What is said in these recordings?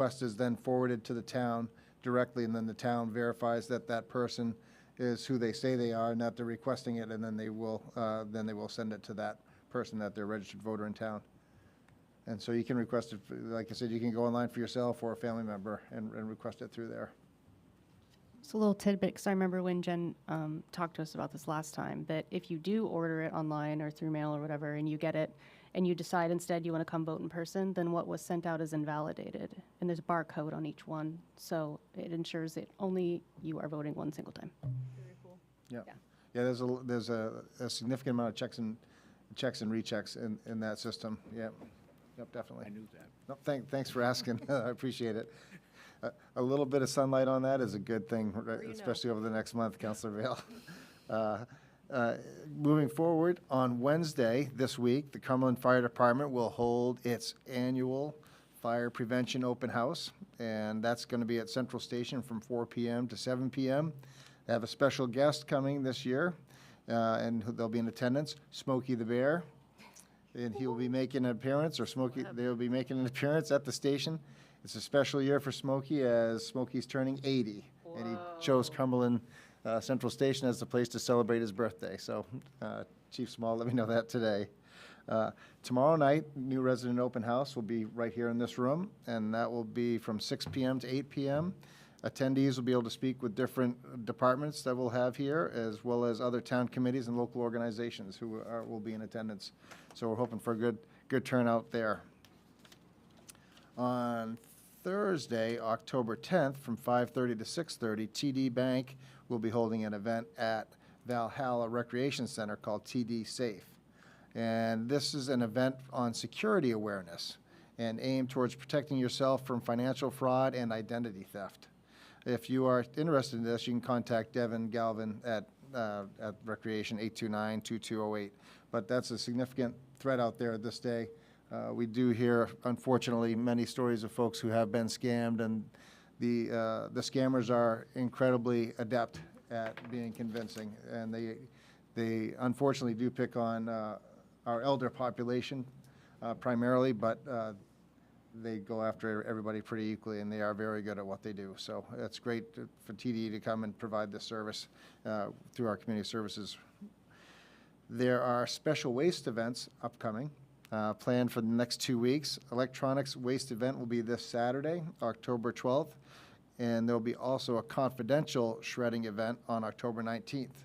request is then forwarded to the town directly, and then the town verifies that that person is who they say they are and that they're requesting it, and then they will send it to that person, that they're a registered voter in town. And so you can request it, like I said, you can go online for yourself or a family member and request it through there. It's a little tidbit, because I remember when Jen talked to us about this last time, that if you do order it online or through mail or whatever, and you get it, and you decide instead you want to come vote in person, then what was sent out is invalidated. And there's a barcode on each one, so it ensures that only you are voting one single time. Very cool. Yeah. Yeah, there's a significant amount of checks and rechecks in that system. Yep. Yep, definitely. I knew that. No, thanks for asking. I appreciate it. A little bit of sunlight on that is a good thing, right, especially over the next month, Councilor Vail. Moving forward, on Wednesday this week, the Cumberland Fire Department will hold its annual fire prevention open house, and that's going to be at Central Station from 4 p.m. to 7 p.m. They have a special guest coming this year, and they'll be in attendance, Smokey the Bear, and he will be making an appearance, or Smokey, they'll be making an appearance at the station. It's a special year for Smokey, as Smokey's turning 80, and he chose Cumberland Central Station as the place to celebrate his birthday. So Chief Small let me know that today. Tomorrow night, new resident open house will be right here in this room, and that will be from 6 p.m. to 8 p.m. Attendees will be able to speak with different departments that we'll have here, as well as other town committees and local organizations who will be in attendance. So we're hoping for a good turnout there. On Thursday, October 10th, from 5:30 to 6:30, TD Bank will be holding an event at Valhalla Recreation Center called TD Safe. And this is an event on security awareness and aimed towards protecting yourself from financial fraud and identity theft. If you are interested in this, you can contact Devin Galvin at Recreation 829-2208. But that's a significant threat out there this day. We do hear, unfortunately, many stories of folks who have been scammed, and the scammers are incredibly adept at being convincing, and they unfortunately do pick on our elder population primarily, but they go after everybody pretty equally, and they are very good at what they do. So it's great for TD to come and provide this service through our community services. There are special waste events upcoming. Planned for the next 2 weeks. Electronics waste event will be this Saturday, October 12th, and there will be also a confidential shredding event on October 19th.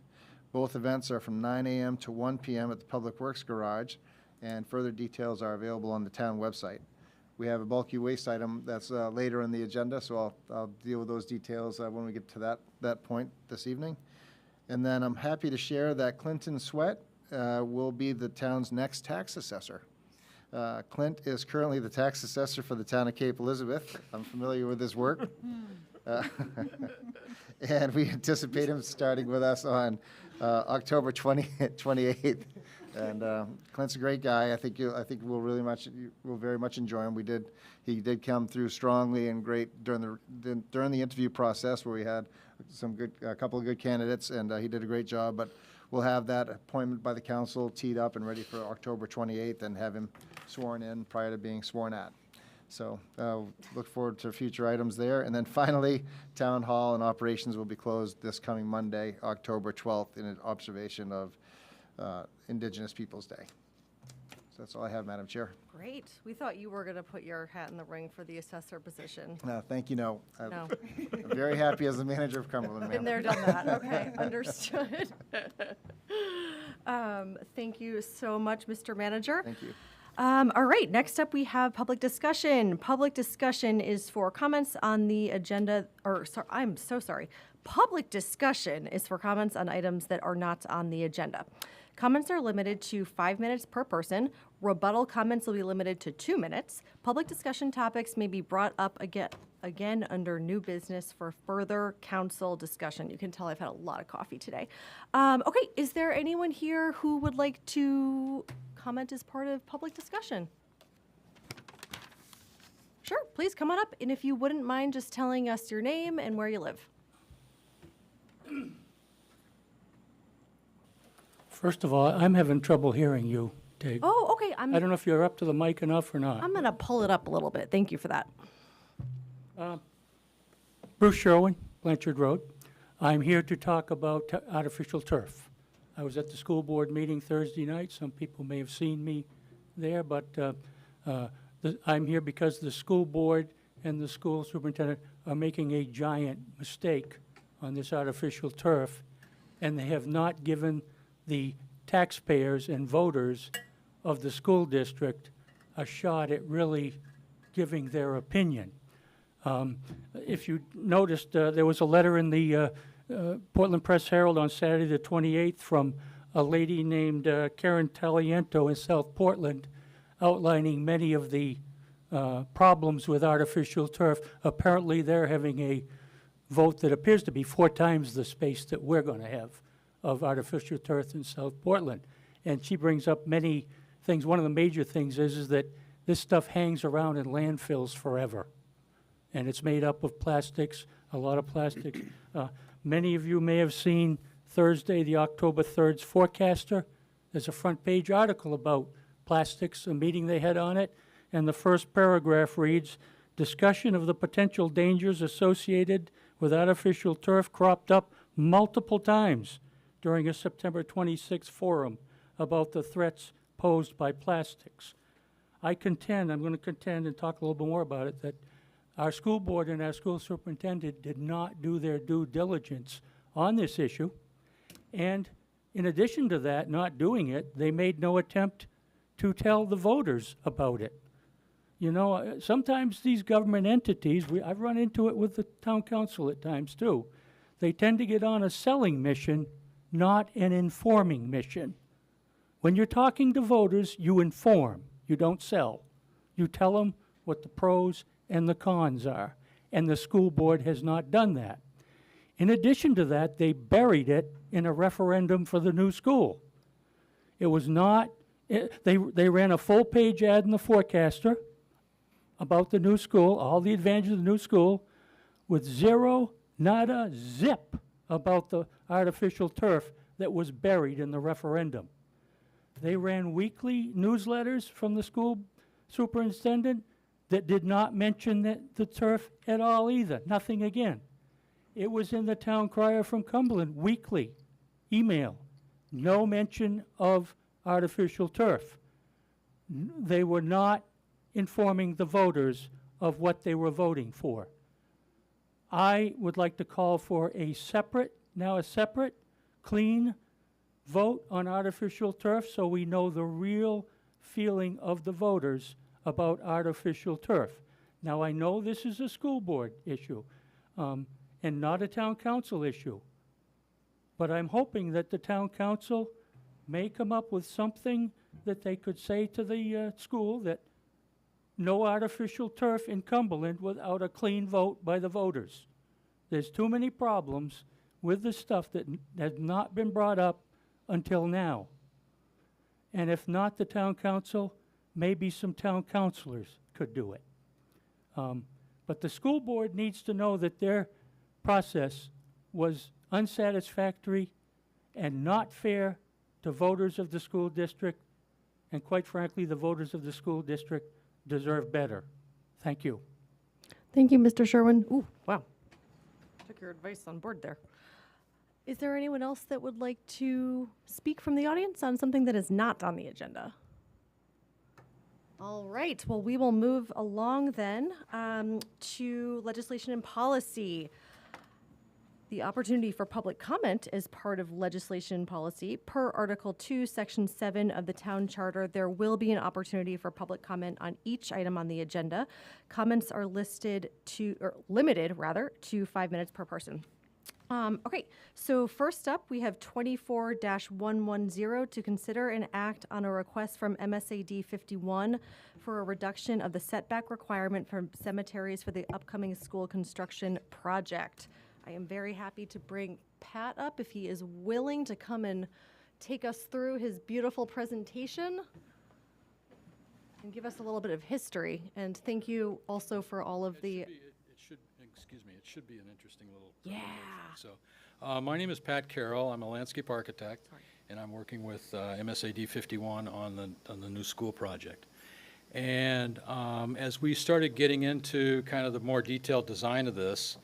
Both events are from 9 a.m. to 1 p.m. at the Public Works Garage, and further details are available on the town website. We have a bulky waste item that's later in the agenda, so I'll deal with those details when we get to that point this evening. And then I'm happy to share that Clinton Sweat will be the town's next tax assessor. Clint is currently the tax assessor for the town of Cape Elizabeth. I'm familiar with his work. And we anticipate him starting with us on October 28th. And Clint's a great guy. I think we'll very much enjoy him. He did come through strongly and great during the interview process, where we had a couple of good candidates, and he did a great job. But we'll have that appointment by the council teed up and ready for October 28th, and have him sworn in prior to being sworn at. So look forward to future items there. And then finally, Town Hall and operations will be closed this coming Monday, October 12th, in an observation of Indigenous Peoples Day. So that's all I have, Madam Chair. Great. We thought you were going to put your hat in the ring for the assessor position. Thank you, no. No. I'm very happy as the manager of Cumberland, Been ma'am. there, done that. Okay, understood. Thank you so much, Mr. Manager. Thank you. All right, next up we have public discussion. Public discussion is for comments on the agenda, I'm so sorry. Public discussion is for comments on items that are not on the agenda. Comments are limited to 5 minutes per person. Rebuttal comments will be limited to 2 minutes. Public discussion topics may be brought up again under new business for further council discussion. You can tell I've had a lot of coffee today. Okay, is there anyone here who would like to comment as part of public discussion? Sure, please come on up, and if you wouldn't mind just telling us your name and where you live. First of all, I'm having trouble hearing you, Tig. Oh, okay, I don't know if you're up to the mic enough or not. I'm gonna pull it up a little bit. Thank you for that. Bruce Sherwin, Blanchard Road. I'm here to talk about artificial turf. I was at the school board meeting Thursday night. Some people may have seen me there, but I'm here because the school board and the school superintendent are making a giant mistake on this artificial turf, and they have not given the taxpayers and voters of the school district a shot at really giving their opinion. If you noticed, there was a letter in the Portland Press Herald on Saturday the 28th from a lady named Karen Taliento in South Portland outlining many of the problems with artificial turf. Apparently, they're having a vote that appears to be 4 times the space that we're going to have of artificial turf in South Portland. And she brings up many things. One of the major things is that this stuff hangs around in landfills forever. And it's made up of plastics, a lot of plastics. Many of you may have seen Thursday, the October 3rd's Forecaster. There's a front page article about plastics, a meeting they had on it. And the first paragraph reads, discussion of the potential dangers associated with artificial turf cropped up multiple times during a September 26th forum about the threats posed by plastics. I'm going to contend and talk a little bit more about it, that our school board and our school superintendent did not do their due diligence on this issue. And in addition to that, not doing it, they made no attempt to tell the voters about it. You know, sometimes these government entities, I've run into it with the town council at times too, they tend to get on a selling mission, not an informing mission. When you're talking to voters, you inform, you don't sell. You tell them what the pros and the cons are, and the school board has not done that. In addition to that, they buried it in a referendum for the new school. It was not, they ran a full-page ad in the Forecaster about the new school, all the advantages of the new school, with zero, nada, zip about the artificial turf that was buried in the referendum. They ran weekly newsletters from the school superintendent that did not mention the turf at all either, nothing again. It was in the town crier from Cumberland, weekly email, no mention of artificial turf. They were not informing the voters of what they were voting for. I would like to call for a separate, clean vote on artificial turf so we know the real feeling of the voters about artificial turf. Now, I know this is a school board issue and not a town council issue, but I'm hoping that the town council may come up with something that they could say to the school that no artificial turf in Cumberland without a clean vote by the voters. There's too many problems with the stuff that has not been brought up until now. And if not the town council, maybe some town councilors could do it. But the school board needs to know that their process was unsatisfactory and not fair to voters of the school district, and quite frankly, the voters of the school district deserve better. Thank you. Thank you, Mr. Sherwin. Ooh, wow. Took your advice on board there. Is there anyone else that would like to speak from the audience on something that is not on the agenda? All right, well, we will move along then to legislation and policy. The opportunity for public comment is part of legislation policy. Per Article 2, Section 7 of the Town Charter, there will be an opportunity for public comment on each item on the agenda. Comments are limited to 5 minutes per person. Okay, so first up, we have 24-110 to consider and act on a request from MSAD 51 for a reduction of the setback requirement for cemeteries for the upcoming school construction project. I am very happy to bring Pat up if he is willing to come and take us through his beautiful presentation and give us a little bit of history. And thank you also for all of the... It should be an interesting little Yeah. So, my name is Pat Carroll. I'm a landscape architect, and I'm working with MSAD 51 on the new school project. And as we started getting into kind of the more detailed design of this,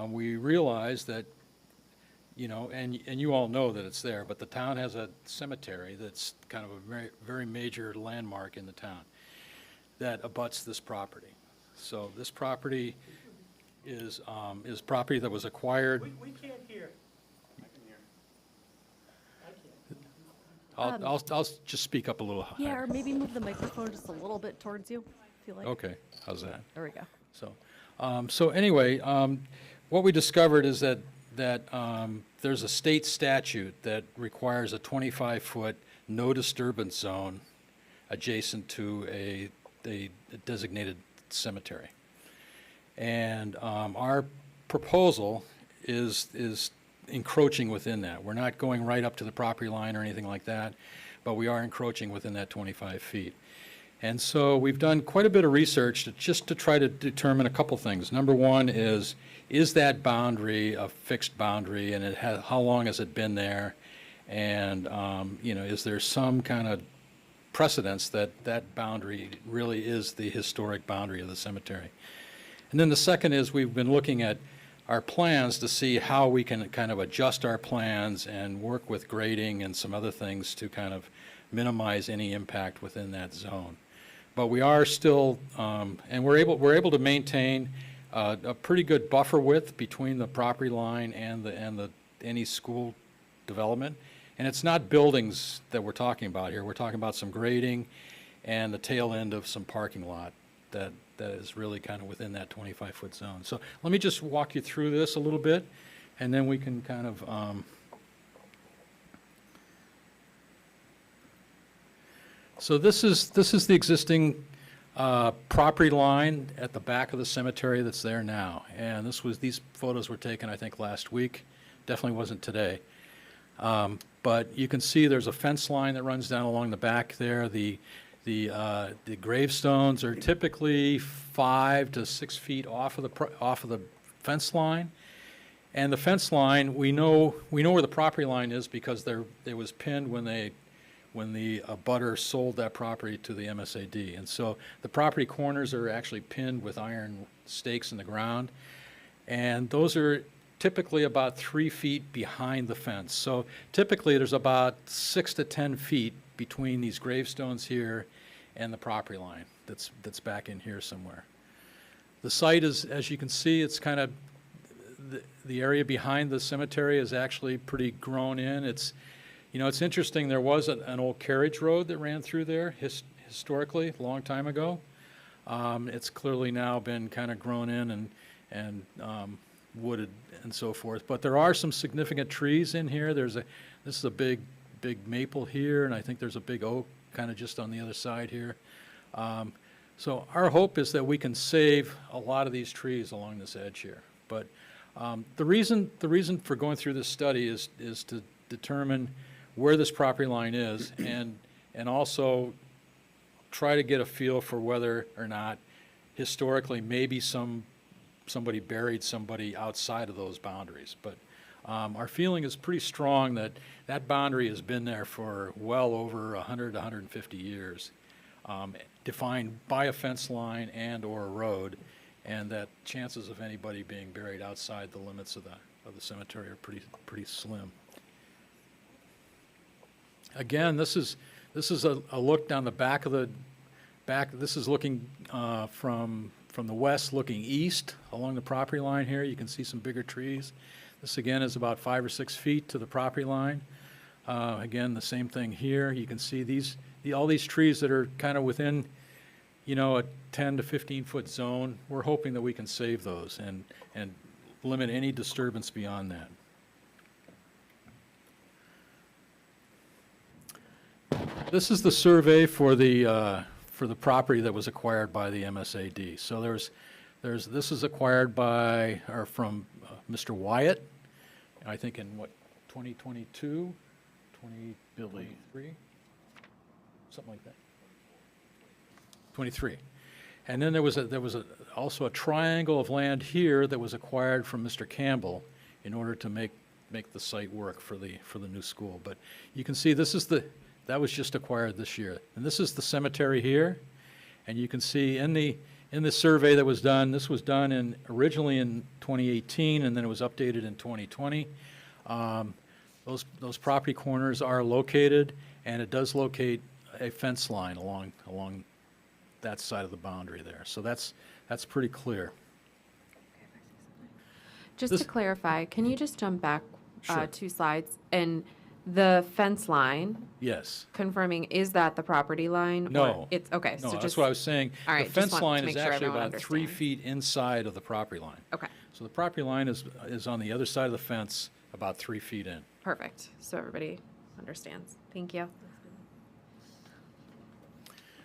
we realized that, and you all know that it's there, but the town has a cemetery that's kind of a very, very major landmark in the town that abuts this property. So this property is property that was acquired. We can't hear. I'll just speak up a little higher. Yeah, or maybe move the microphone just a little bit towards you, if you like. Okay, how's that? There we go. So anyway, what we discovered is that there's a state statute that requires a 25-foot no disturbance zone adjacent to a designated cemetery. And our proposal is encroaching within that. We're not going right up to the property line or anything like that, but we are encroaching within that 25 feet. And so we've done quite a bit of research just to try to determine a couple things. Number one is that boundary a fixed boundary, and how long has it been there? And, is there some kind of precedence that boundary really is the historic boundary of the cemetery? And then the second is we've been looking at our plans to see how we can kind of adjust our plans and work with grading and some other things to kind of minimize any impact within that zone. But we are still, and we're able to maintain a pretty good buffer width between the property line and any school development. And it's not buildings that we're talking about here. We're talking about some grading and the tail end of some parking lot that is really kind of within that 25-foot zone. So let me just walk you through this a little bit, and then we can kind of so this is the existing property line at the back of the cemetery that's there now. And these photos were taken, I think, last week. Definitely wasn't today. But you can see there's a fence line that runs down along the back there. The gravestones are typically 5 to 6 feet off of the fence line. And the fence line, we know where the property line is because it was pinned when the abutter sold that property to the MSAD. And so the property corners are actually pinned with iron stakes in the ground. And those are typically about 3 feet behind the fence. So typically there's about 6 to 10 feet between these gravestones here and the property line that's back in here somewhere. The site is, as you can see, it's kind of, the area behind the cemetery is actually pretty grown in. It's interesting, there was an old carriage road that ran through there historically, a long time ago. It's clearly now been kind of grown in and wooded and so forth. But there are some significant trees in here. This is a big maple here, and I think there's a big oak kind of just on the other side here. So our hope is that we can save a lot of these trees along this edge here. But the reason for going through this study is to determine where this property line is and also try to get a feel for whether or not historically maybe somebody buried somebody outside of those boundaries. But our feeling is pretty strong that boundary has been there for well over 100 to 150 years, defined by a fence line and or a road, and that chances of anybody being buried outside the limits of the cemetery are pretty slim. Again, this is a look down the back of the back. This is looking from the west, looking east along the property line here. You can see some bigger trees. This again is about 5 or 6 feet to the property line. Again, the same thing here. You can see all these trees that are kind of within, a 10 to 15 foot zone. We're hoping that we can save those and limit any disturbance beyond that. This is the survey for the property that was acquired by the MSAD. So this is acquired from Mr. Wyatt, I think in 2022, 2023, something like that. 23. And then there was also a triangle of land here that was acquired from Mr. Campbell in order to make the site work for the new school. But you can see that was just acquired this year. And this is the cemetery here. And you can see in the survey that was done, this was done originally in 2018, and then it was updated in 2020. Those property corners are located, and it does locate a fence line along that side of the boundary there. So that's pretty clear. Just This- to clarify, can you just jump back Sure. 2 slides? And the fence line, Yes. confirming, is that the property line? or No. It's, okay, No, so that's just, what I was saying. all right, The just fence want to line make is sure actually everyone about 3 understands. feet inside of the property line. okay, So the property line is on the other side of the fence, about 3 feet in. perfect. So everybody understands. Thank you.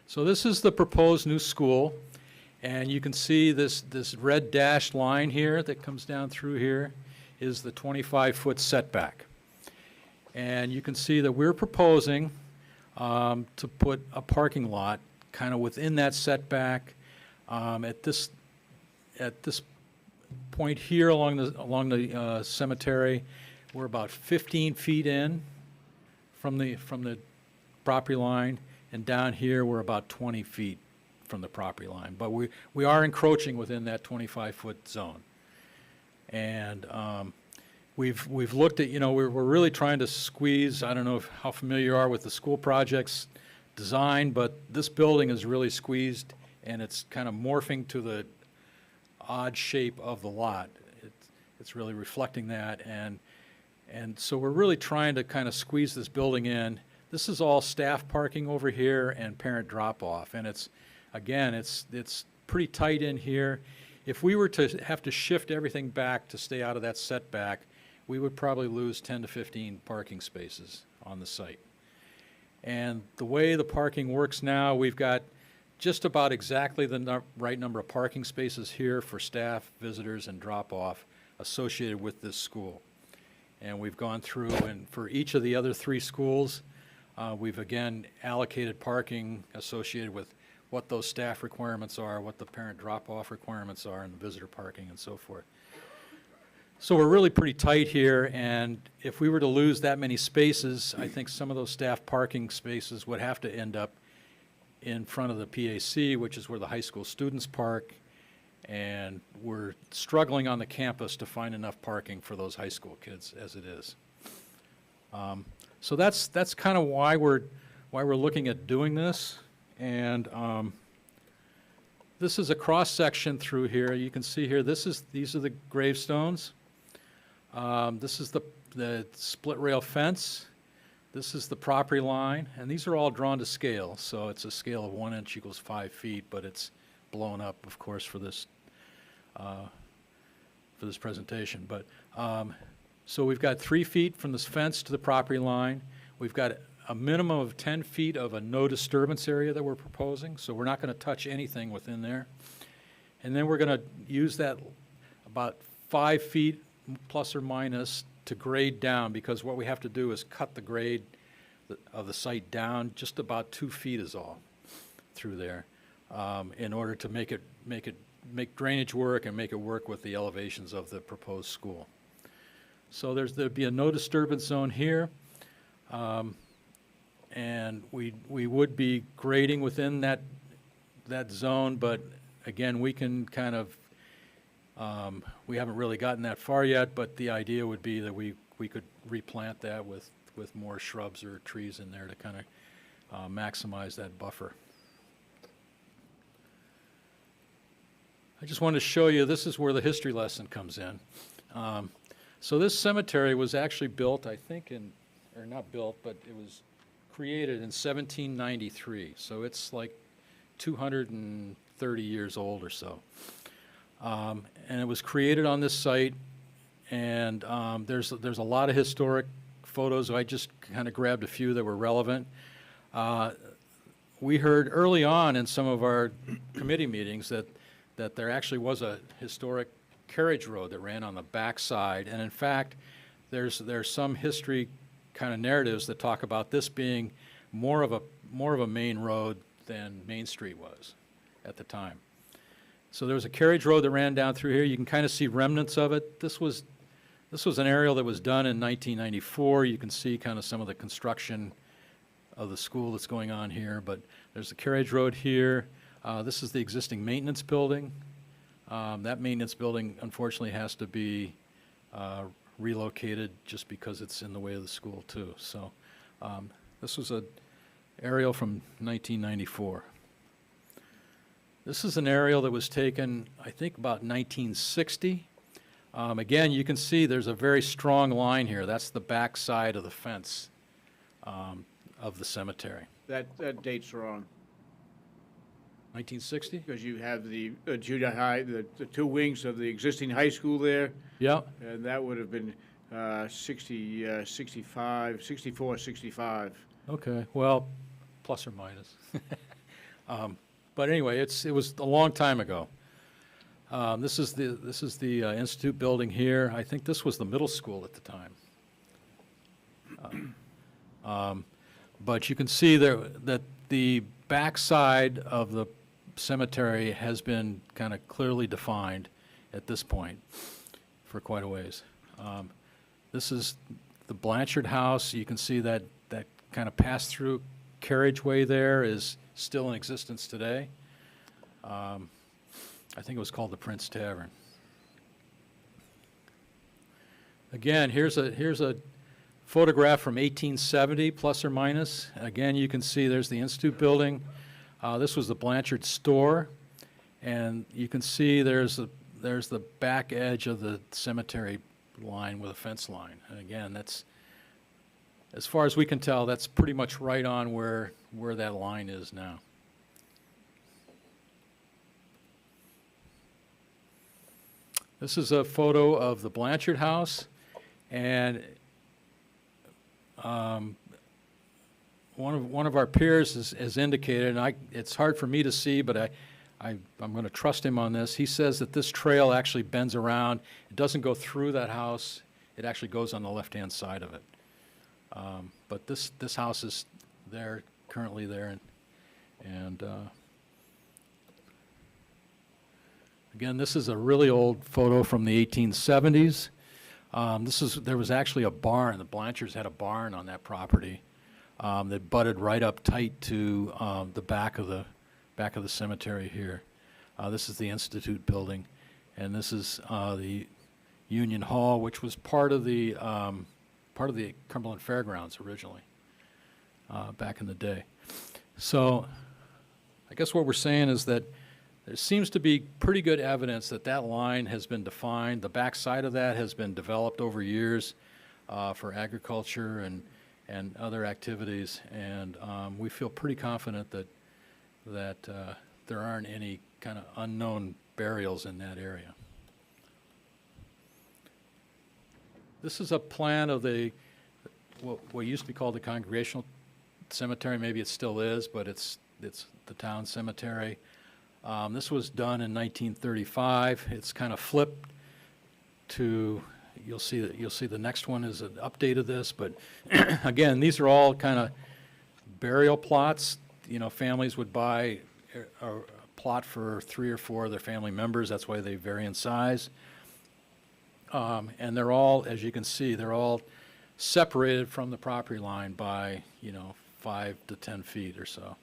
So this is the proposed new school, and you can see this red dashed line here that comes down through here is the 25-foot setback. And you can see that we're proposing to put a parking lot kind of within that setback. At this point here along the cemetery, we're about 15 feet in from the property line, and down here, we're about 20 feet from the property line. But we are encroaching within that 25-foot zone. And we've looked at, we're really trying to squeeze, I don't know how familiar you are with the school project's design, but this building is really squeezed, and it's kind of morphing to the odd shape of the lot. It's really reflecting that, and so we're really trying to kind of squeeze this building in. This is all staff parking over here and parent drop-off, and it's pretty tight in here. If we were to have to shift everything back to stay out of that setback, we would probably lose 10 to 15 parking spaces on the site. And the way the parking works now, we've got just about exactly the right number of parking spaces here for staff, visitors, and drop-off associated with this school. And we've gone through, and for each of the other 3 schools, we've again allocated parking associated with what those staff requirements are, what the parent drop-off requirements are, and the visitor parking and so forth. So we're really pretty tight here, and if we were to lose that many spaces, I think some of those staff parking spaces would have to end up in front of the PAC, which is where the high school students park, and we're struggling on the campus to find enough parking for those high school kids as it is. So that's kind of why we're looking at doing this, and this is a cross section through here. You can see here. These are the gravestones. This is the split rail fence. This is the property line, and these are all drawn to scale. So it's a scale of 1 inch equals 5 feet, but it's blown up, of course, for this presentation. But so we've got 3 feet from this fence to the property line. We've got a minimum of 10 feet of a no disturbance area that we're proposing, so we're not going to touch anything within there. And then we're going to use that about 5 feet plus or minus to grade down, because what we have to do is cut the grade of the site down just about 2 feet is all through there, in order to make drainage work and make it work with the elevations of the proposed school. So there'd be a no disturbance zone here, and we would be grading within that zone, but again, we can kind of we haven't really gotten that far yet, but the idea would be that we could replant that with more shrubs or trees in there to kind of maximize that buffer. I just wanted to show you, this is where the history lesson comes in. So this cemetery was actually built, I think, or not built, but it was created in 1793. So it's like 230 years old or so. And it was created on this site, and there's a lot of historic photos. I just kind of grabbed a few that were relevant. We heard early on in some of our committee meetings that there actually was a historic carriage road that ran on the back side, and in fact, there's some history kind of narratives that talk about this being more of a main road than Main Street was at the time. So there was a carriage road that ran down through here. You can kind of see remnants of it. This was an aerial that was done in 1994. You can see kind of some of the construction of the school that's going on here, but there's a carriage road here. This is the existing maintenance building. That maintenance building unfortunately has to be relocated just because it's in the way of the school too. So this was an aerial from 1994. This is an aerial that was taken, I think, about 1960. Again, you can see there's a very strong line here. That's the back side of the fence of the cemetery. That date's wrong, 1960? because you have the junior high, the two wings of the existing high school there, Yeah. and that would have been 65, 64, 65. Okay, well, plus or minus. But anyway, it was a long time ago. This is the Institute building here. I think this was the middle school at the time. But you can see there that the backside of the cemetery has been kind of clearly defined at this point for quite a ways. This is the Blanchard house. You can see that kind of pass-through carriageway there is still in existence today. I think it was called the Prince Tavern. Again, here's a photograph from 1870, plus or minus. Again, you can see there's the Institute building. This was the Blanchard store, and you can see there's the back edge of the cemetery line with a fence line. And again, that's, as far as we can tell, that's pretty much right on where that line is now. This is a photo of the Blanchard house, and one of our peers has indicated, and it's hard for me to see, but I'm going to trust him on this. He says that this trail actually bends around. It doesn't go through that house. It actually goes on the left-hand side of it. But this house is there, currently there, and again, this is a really old photo from the 1870s. There was actually a barn. The Blanchards had a barn on that property that butted right up tight to the back of the cemetery here. This is the Institute building, and this is the Union Hall, which was part of the Cumberland Fairgrounds originally, back in the day. So I guess what we're saying is that there seems to be pretty good evidence that that line has been defined. The back side of that has been developed over years for agriculture and other activities, and we feel pretty confident that there aren't any kind of unknown burials in that area. This is a plan of what used to be called the Congregational Cemetery. Maybe it still is, but it's the town cemetery. This was done in 1935. It's kind of flipped to, you'll see the next one is an update of this, but again, these are all kind of burial plots. You know, families would buy a plot for 3 or 4 of their family members. That's why they vary in size. And they're all, as you can see, they're all separated from the property line by, 5 to 10 feet or so.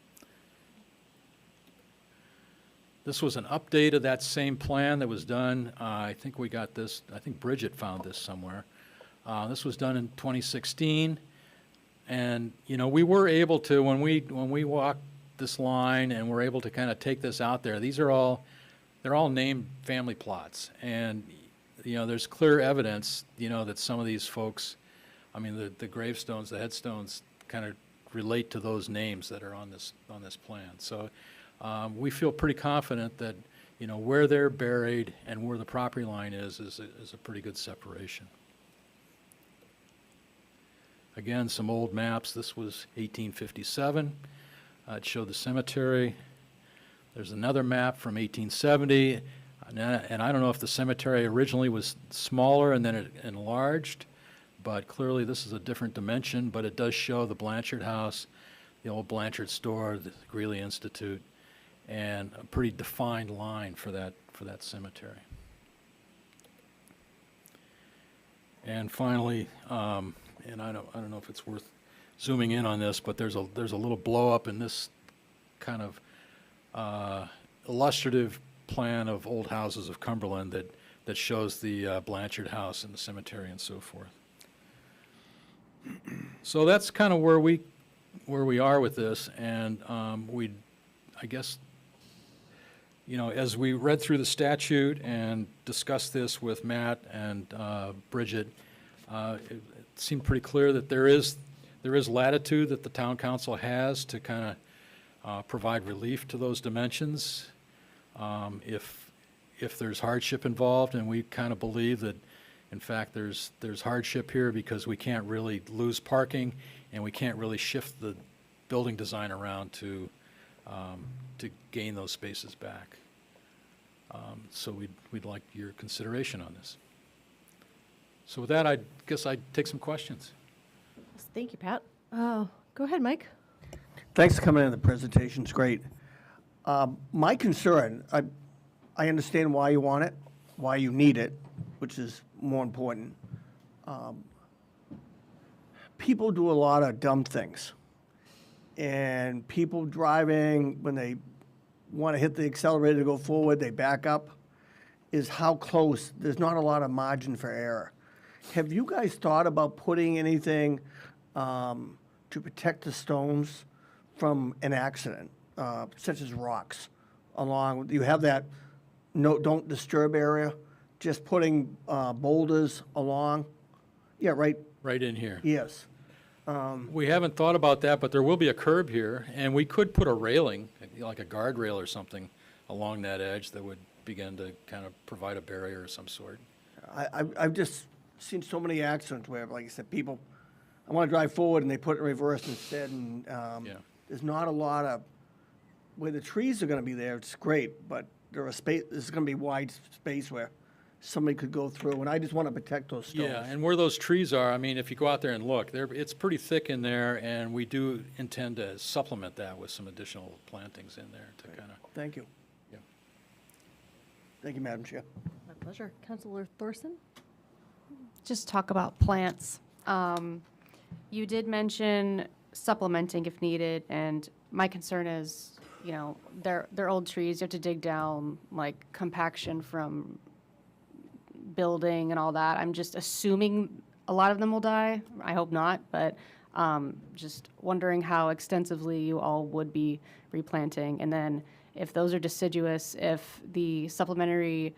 This was an update of that same plan that was done. I think we got this, I think Bridget found this somewhere. This was done in 2016. And, we were able to, when we walked this line and we're able to kind of take this out there, they're all named family plots. And, there's clear evidence, that some of these folks, the gravestones, the headstones kind of relate to those names that are on this plan. So we feel pretty confident that, where they're buried and where the property line is a pretty good separation. Again, some old maps. This was 1857. It showed the cemetery. There's another map from 1870. And I don't know if the cemetery originally was smaller and then it enlarged, but clearly this is a different dimension, but it does show the Blanchard house, the old Blanchard store, the Greeley Institute, and a pretty defined line for that cemetery. And finally, and I don't know if it's worth zooming in on this, but there's a little blow up in this kind of illustrative plan of old houses of Cumberland that shows the Blanchard House and the cemetery and so forth. So that's kind of where we are with this, and I guess, as we read through the statute and discussed this with Matt and Bridget, it seemed pretty clear that there is latitude that the town council has to kind of provide relief to those dimensions if there's hardship involved, and we kind of believe that, in fact, there's hardship here because we can't really lose parking, and we can't really shift the building design around to gain those spaces back. So we'd like your consideration on this. So with that, I guess I'd take some questions. Thank you, Pat. Go ahead, Mike. Thanks for coming in. The presentation's great. My concern, I understand why you want it, why you need it, which is more important. People do a lot of dumb things. And people driving, when they want to hit the accelerator to go forward, they back up, is how close, there's not a lot of margin for error. Have you guys thought about putting anything to protect the stones from an accident, such as rocks along? You have that don't disturb area, just putting boulders along? Yeah, right, Right in here. yes. We haven't thought about that, but there will be a curb here, and we could put a railing, like a guardrail or something, along that edge that would begin to kind of provide a barrier of some sort. I've just seen so many accidents where, like I said, people, I want to drive forward and they put it in reverse instead, and Yeah. there's not a lot of, where the trees are going to be there, it's great, but there's going to be wide space where somebody could go through, and I just want to protect those stones. Yeah, and where those trees are, I mean, if you go out there and look, it's pretty thick in there, and we do intend to supplement that with some additional plantings in there to kind of, Thank you. Yeah. Thank you, Madam Chair. My pleasure. Councilor Thorson? Just talk about plants. You did mention supplementing if needed, and my concern is, they're old trees. You have to dig down, like, compaction from building and all that. I'm just assuming a lot of them will die. I hope not, but just wondering how extensively you all would be replanting. And then if those are deciduous, if the supplementary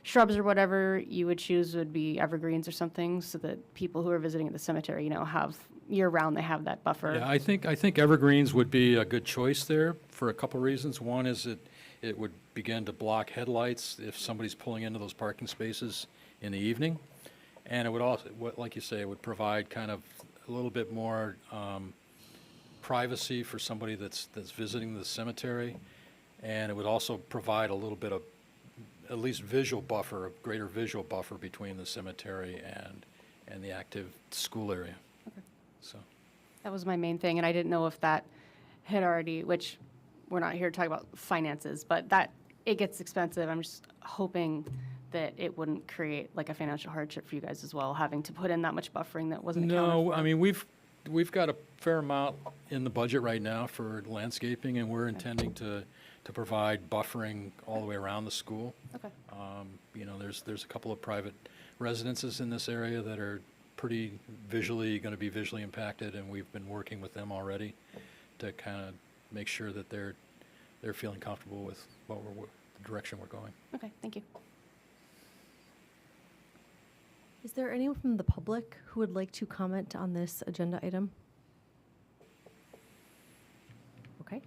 shrubs or whatever you would choose would be evergreens or something, so that people who are visiting at the cemetery, have year-round, they have that buffer. yeah, I think evergreens would be a good choice there for a couple reasons. One is it would begin to block headlights if somebody's pulling into those parking spaces in the evening. And it would also, like you say, it would provide kind of a little bit more privacy for somebody that's visiting the cemetery. And it would also provide a little bit of at least visual buffer, a greater visual buffer between the cemetery and the active school area. Okay. So. That was my main thing, and I didn't know if that had already, which we're not here to talk about finances, but that it gets expensive. I'm just hoping that it wouldn't create like a financial hardship for you guys as well, having to put in that much buffering that wasn't accounted No, for. I mean, we've got a fair amount in the budget right now for landscaping, and we're intending to provide buffering all the way around the school. Okay. There's a couple of private residences in this area that are pretty going to be visually impacted, and we've been working with them already to kind of make sure that they're feeling comfortable with the direction we're going. Okay, thank you. Is there anyone from the public who would like to comment on this agenda item? Okay.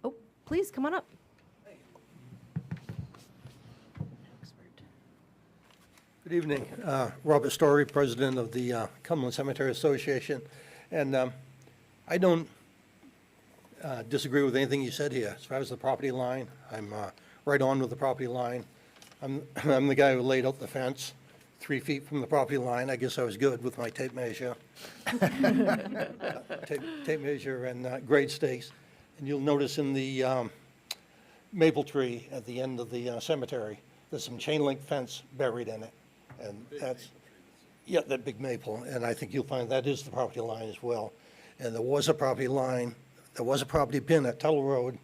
Oh, please, come on up. Good evening. Robert Story, President of the Cumberland Cemetery Association. And I don't disagree with anything you said here. As far as the property line, I'm right on with the property line. I'm the guy who laid out the fence 3 feet from the property line. I guess I was good with my tape measure. Tape measure and grade stakes. And you'll notice in the maple tree at the end of the cemetery, there's some chain link fence buried in it. And that's, yeah, that big maple. And I think you'll find that is the property line as well. And there was a property line, there was a property pin at Tuttle Road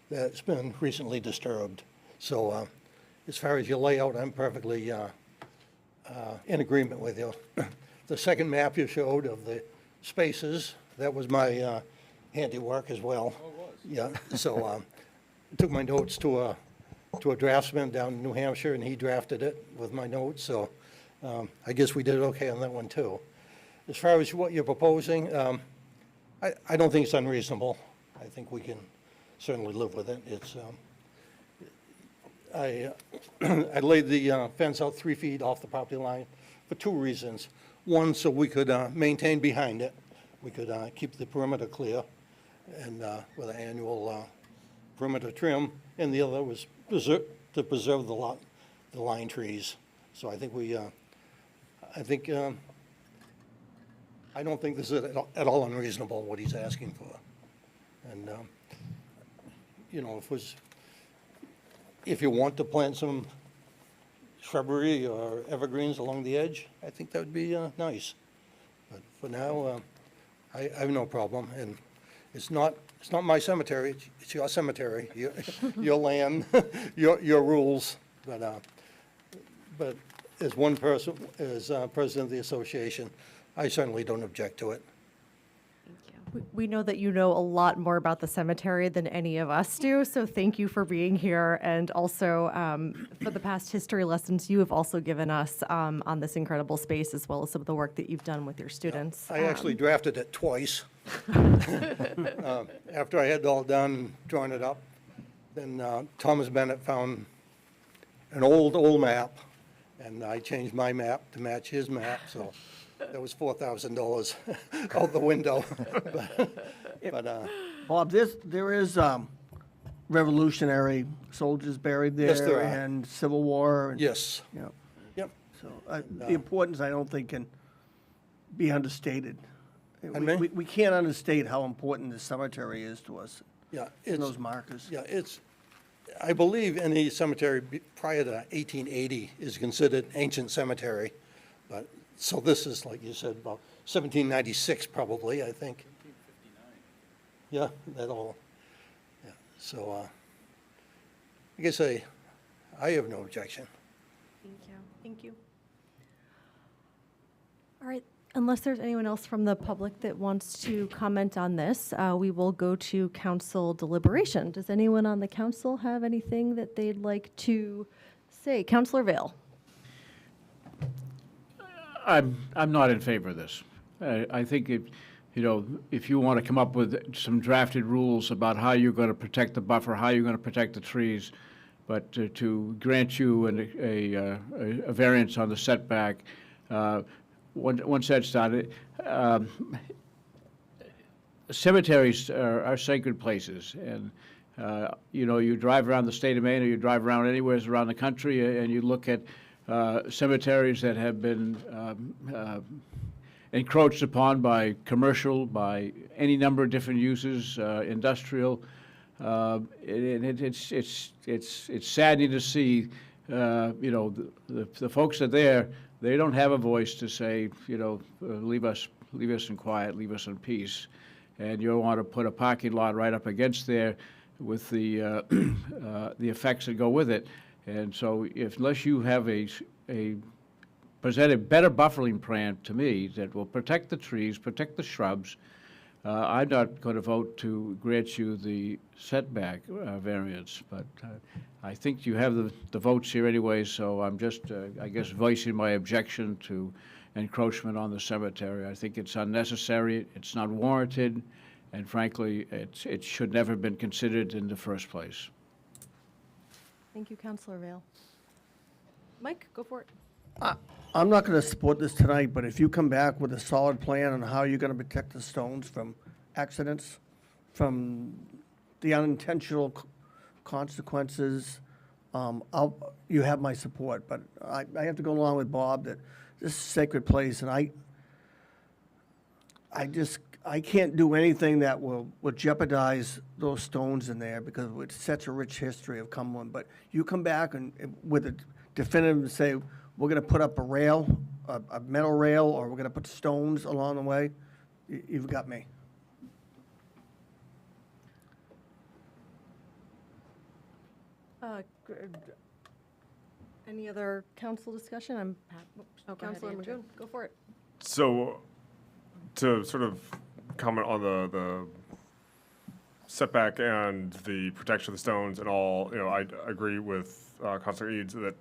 that's been recently disturbed. So as far as your layout, I'm perfectly in agreement with you. The second map you showed of the spaces, that was my handiwork as well. Oh, it was? Yeah, so took my notes to a draftsman down in New Hampshire, and he drafted it with my notes, so I guess we did okay on that one, too. As far as what you're proposing, I don't think it's unreasonable. I think we can certainly live with it. It's, I laid the fence out 3 feet off the property line for 2 reasons. One, so we could maintain behind it. We could keep the perimeter clear and with an annual perimeter trim, and the other was to preserve the line trees. So I think I don't think this is at all unreasonable, what he's asking for. And, you know, if you want to plant some shrubbery or evergreens along the edge, I think that would be nice. But for now, I have no problem, and it's not my cemetery, it's your cemetery, your land, your rules. But as one person, as president of the association, I certainly don't object to it. We know that you know a lot more about the cemetery than any of us do, so thank you for being here, and also for the past history lessons you have also given us on this incredible space, as well as some of the work that you've done with your students. I actually drafted it twice. After I had it all done and drawn it up, then Thomas Bennett found an old map, and I changed my map to match his map, so that was $4,000 out the window. but Bob, there is Revolutionary soldiers buried there. Yes, there are. And Civil War. And, yes, you know, yep. so the importance, I don't think, can be understated. Pardon me? We can't understate how important this cemetery is to us, Yeah, and those markers. Yeah, I believe any cemetery prior to 1880 is considered ancient cemetery, but, so this is, like you said, about 1796 probably, I think. 1759. Yeah, that all, yeah, so, I guess I have no objection. Thank you. Thank you. All right. Unless there's anyone else from the public that wants to comment on this, we will go to council deliberation. Does anyone on the council have anything that they'd like to say? Councilor Vail. I'm not in favor of this. I think if you want to come up with some drafted rules about how you're going to protect the buffer, how you're going to protect the trees, but to grant you a variance on the setback, once that's done, cemeteries are sacred places, and you drive around the state of Maine or you drive around anywhere around the country, and you look at cemeteries that have been encroached upon by commercial, by any number of different uses, industrial. And it's saddening to see, the folks that are there. They don't have a voice to say, leave us in quiet, leave us in peace. And you'll want to put a parking lot right up against there with the effects that go with it. And so unless you have present a better buffering plan to me that will protect the trees, protect the shrubs, I'm not going to vote to grant you the setback variance, but I think you have the votes here anyway, so I'm just, I guess, voicing my objection to encroachment on the cemetery. I think it's unnecessary, it's not warranted, and frankly, it should never have been considered in the first place. Thank you, Councilor Vail. Mike, go for it. I'm not going to support this tonight, but if you come back with a solid plan on how you're going to protect the stones from accidents, from the unintentional consequences, you have my support. But I have to go along with Bob that this is a sacred place, and I can't do anything that will jeopardize those stones in there because it's such a rich history of Cumberland. But you come back and with a definitive say, we're going to put up a rail, a metal rail, or we're going to put stones along the way, you've got me. Any other council discussion? Oh, go ahead, Councilor Andrew. Magoon, go for it. So, to sort of comment on the setback and the protection of the stones and all, I agree with Councilor Eads that,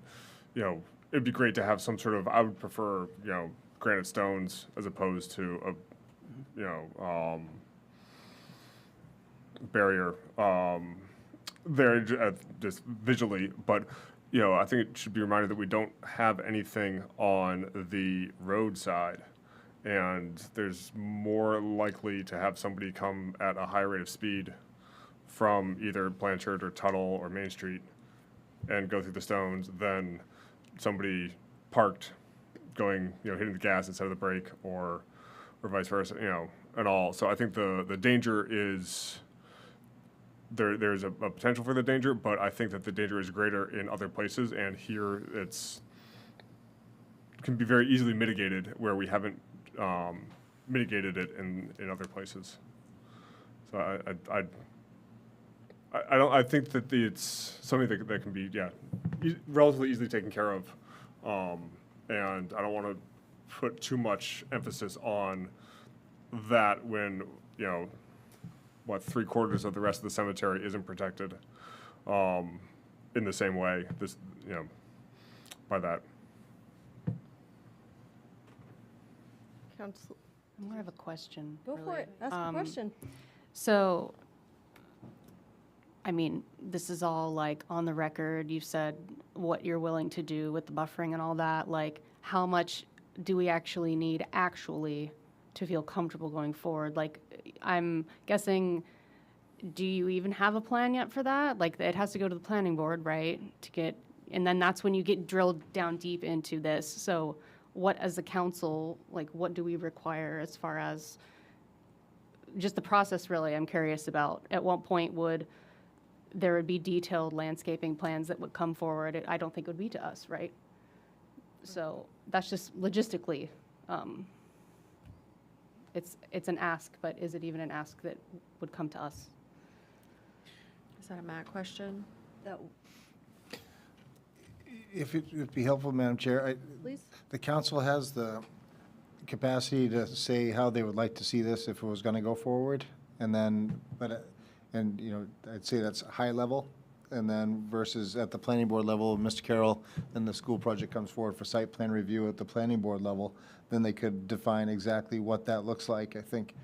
it'd be great to have some sort of, I would prefer, granite stones as opposed to a, barrier there just visually, but I think it should be reminded that we don't have anything on the roadside, and there's more likely to have somebody come at a high rate of speed from either Blanchard or Tuttle or Main Street and go through the stones than somebody parked going, hitting the gas instead of the brake or vice versa, and all. So I think the danger is there's a potential for the danger, but I think that the danger is greater in other places, and here can be very easily mitigated where we haven't mitigated it in other places. So I think that it's something that can be relatively easily taken care of, and I don't want to put too much emphasis on that when 3/4 of the rest of the cemetery isn't protected in the same way by that. Council, I more have a question. go for really. it. Ask a question. So, I mean, this is all like on the record. You said what you're willing to do with the buffering and all that. Like, how much do we actually need to feel comfortable going forward? Like, I'm guessing, do you even have a plan yet for that? Like, it has to go to the planning board, right? And then that's when you get drilled down deep into this. So what, as a council, like, what do we require as far as just the process, really? I'm curious about, at what point there would be detailed landscaping plans that would come forward? I don't think it would be to us, right? So that's just logistically, it's an ask, but is it even an ask that would come to us? Is that a Matt question? If it would be helpful, Madam Chair, Please. the council has the capacity to say how they would like to see this if it was going to go forward, and then, I'd say that's high level, and then versus at the planning board level, Mr. Carroll, then the school project comes forward for site plan review at the planning board level, then they could define exactly what that looks like. I think,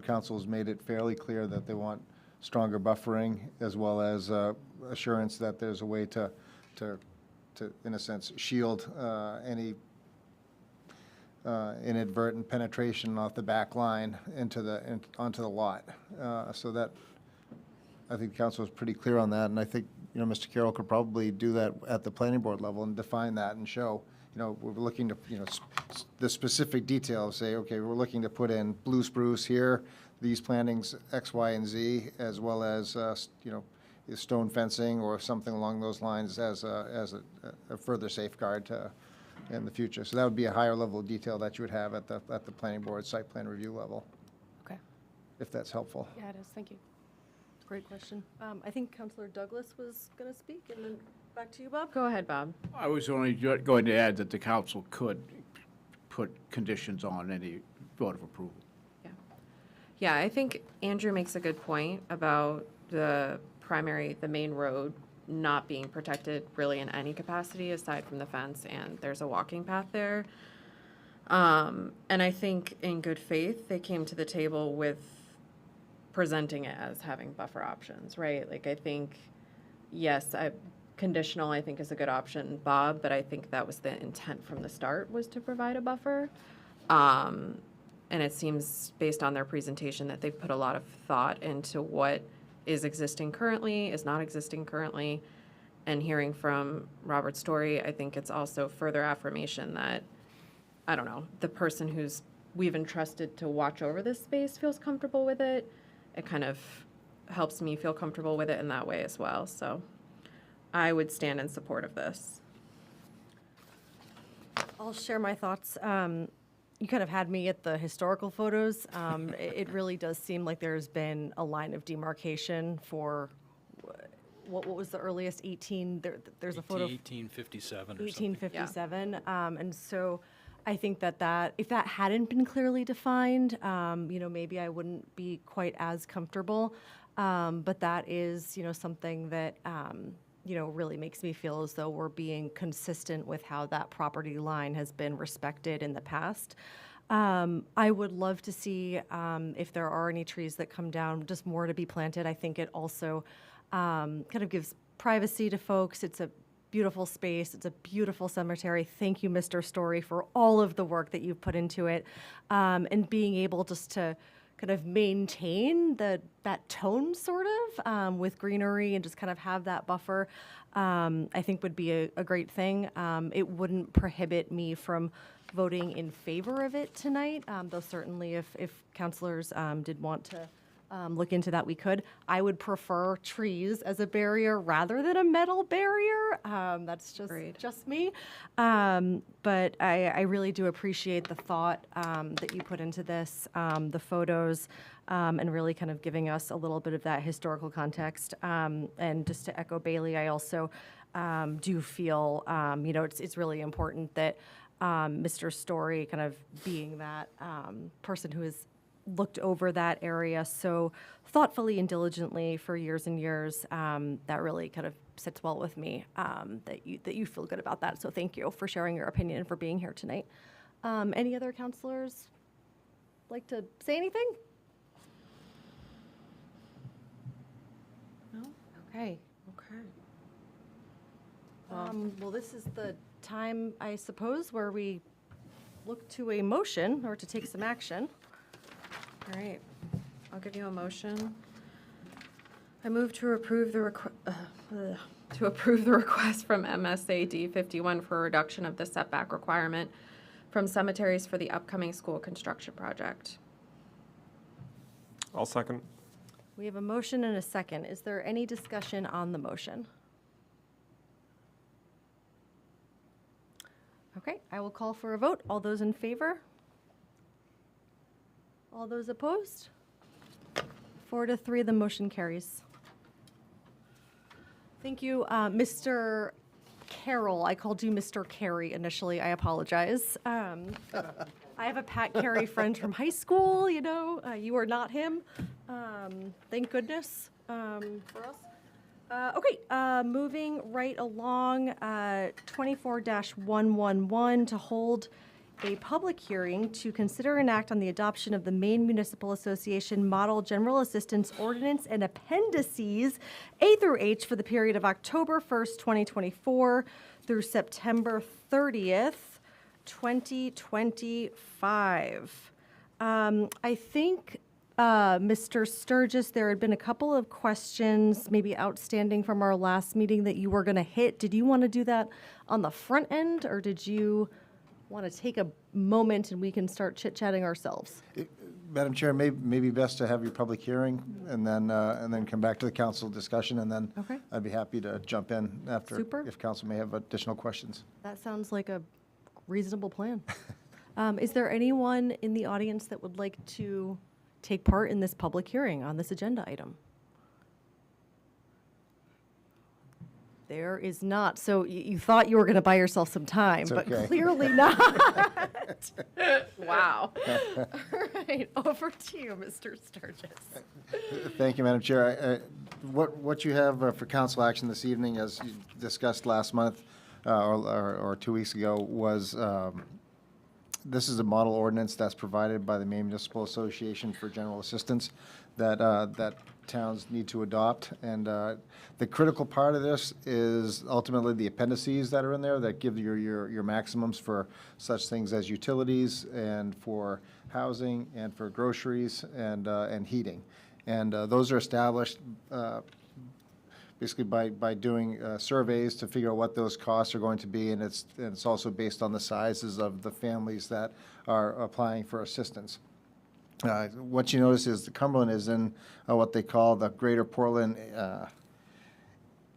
council has made it fairly clear that they want stronger buffering as well as assurance that there's a way to, in a sense, shield any inadvertent penetration off the back line onto the lot. So that, I think the council is pretty clear on that, and I think, Mr. Carroll could probably do that at the planning board level and define that and show, we're looking to, the specific details, say, okay, we're looking to put in blue spruce here, these plantings X, Y, and Z, as well as, stone fencing or something along those lines as a further safeguard in the future. So that would be a higher level of detail that you would have at the planning board site plan review level, Okay. if that's helpful. Yeah, it is. Thank you. Great question. I think Councilor Douglas was going to speak, and then back to you, Bob. Go ahead, Bob. I was only going to add that the council could put conditions on any vote of approval. Yeah, I think Andrew makes a good point about the main road not being protected really in any capacity aside from the fence, and there's a walking path there. And I think in good faith, they came to the table with presenting it as having buffer options, right? Like, I think, yes, conditional, I think, is a good option, Bob, but I think that was the intent from the start, was to provide a buffer. And it seems, based on their presentation, that they've put a lot of thought into what is existing currently, is not existing currently. And hearing from Robert's story, I think it's also further affirmation that, I don't know, the person we've entrusted to watch over this space feels comfortable with it. It kind of helps me feel comfortable with it in that way as well. So I would stand in support of this. I'll share my thoughts. You kind of had me at the historical photos. It really does seem like there's been a line of demarcation for what was the earliest, 18, there's a photo. 1857 or something. 1857. And so I think that if that hadn't been clearly defined, maybe I wouldn't be quite as comfortable. But that is, something that, really makes me feel as though we're being consistent with how that property line has been respected in the past. I would love to see if there are any trees that come down, just more to be planted. I think it also kind of gives privacy to folks. It's a beautiful space. It's a beautiful cemetery. Thank you, Mr. Story, for all of the work that you've put into it, and being able just to kind of maintain that tone sort of with greenery and just kind of have that buffer, I think would be a great thing. It wouldn't prohibit me from voting in favor of it tonight, though certainly if councilors did want to look into that, we could. I would prefer trees as a barrier rather than a metal barrier. That's just me. But I really do appreciate the thought that you put into this, the photos, and really kind of giving us a little bit of that historical context. And just to echo Bailey, I also do feel, it's really important that Mr. Story kind of being that person who has looked over that area so thoughtfully and diligently for years and years, that really kind of sits well with me, that you feel good about that. So thank you for sharing your opinion and for being here tonight. Any other counselors like to say anything? No? Okay. Well, this is the time, I suppose, where we look to a motion or to take some action. All right, I'll give you a motion. I move to approve the request from MSAD 51 for a reduction of the setback requirement from cemeteries for the upcoming school construction project. I'll second. We have a motion and a second. Is there any discussion on the motion? Okay, I will call for a vote. All those in favor? All those opposed? 4-3, the motion carries. Thank you, Mr. Carroll. I called you Mr. Carey initially. I apologize. I have a Pat Carey friend from high school, you are not him. Thank goodness for us. Okay, moving right along, 24-111 to hold a public hearing to consider and act on the adoption of the Maine Municipal Association Model General Assistance Ordinance and Appendices A through H for the period of October 1st, 2024 through September 30th, 2025. I think, Mr. Sturgis, there had been a couple of questions maybe outstanding from our last meeting that you were going to hit. Did you want to do that on the front end, or did you want to take a moment and we can start chit-chatting ourselves? Madam Chair, maybe best to have your public hearing and then come back to the council discussion, and then Okay. I'd be happy to jump in after Super. if council may have additional questions. That sounds like a reasonable plan. Is there anyone in the audience that would like to take part in this public hearing on this agenda item? There is not. So you thought you were going to buy yourself some time, It's but okay. clearly not. Wow. All right, over to you, Mr. Sturgis. Thank you, Madam Chair. What you have for council action this evening, as you discussed last month or 2 weeks ago, was this is a model ordinance that's provided by the Maine Municipal Association for General Assistance that towns need to adopt. And the critical part of this is ultimately the appendices that are in there that give your maximums for such things as utilities and for housing and for groceries and heating. And those are established basically by doing surveys to figure out what those costs are going to be, and it's also based on the sizes of the families that are applying for assistance. What you notice is the Cumberland is in what they call the Greater Portland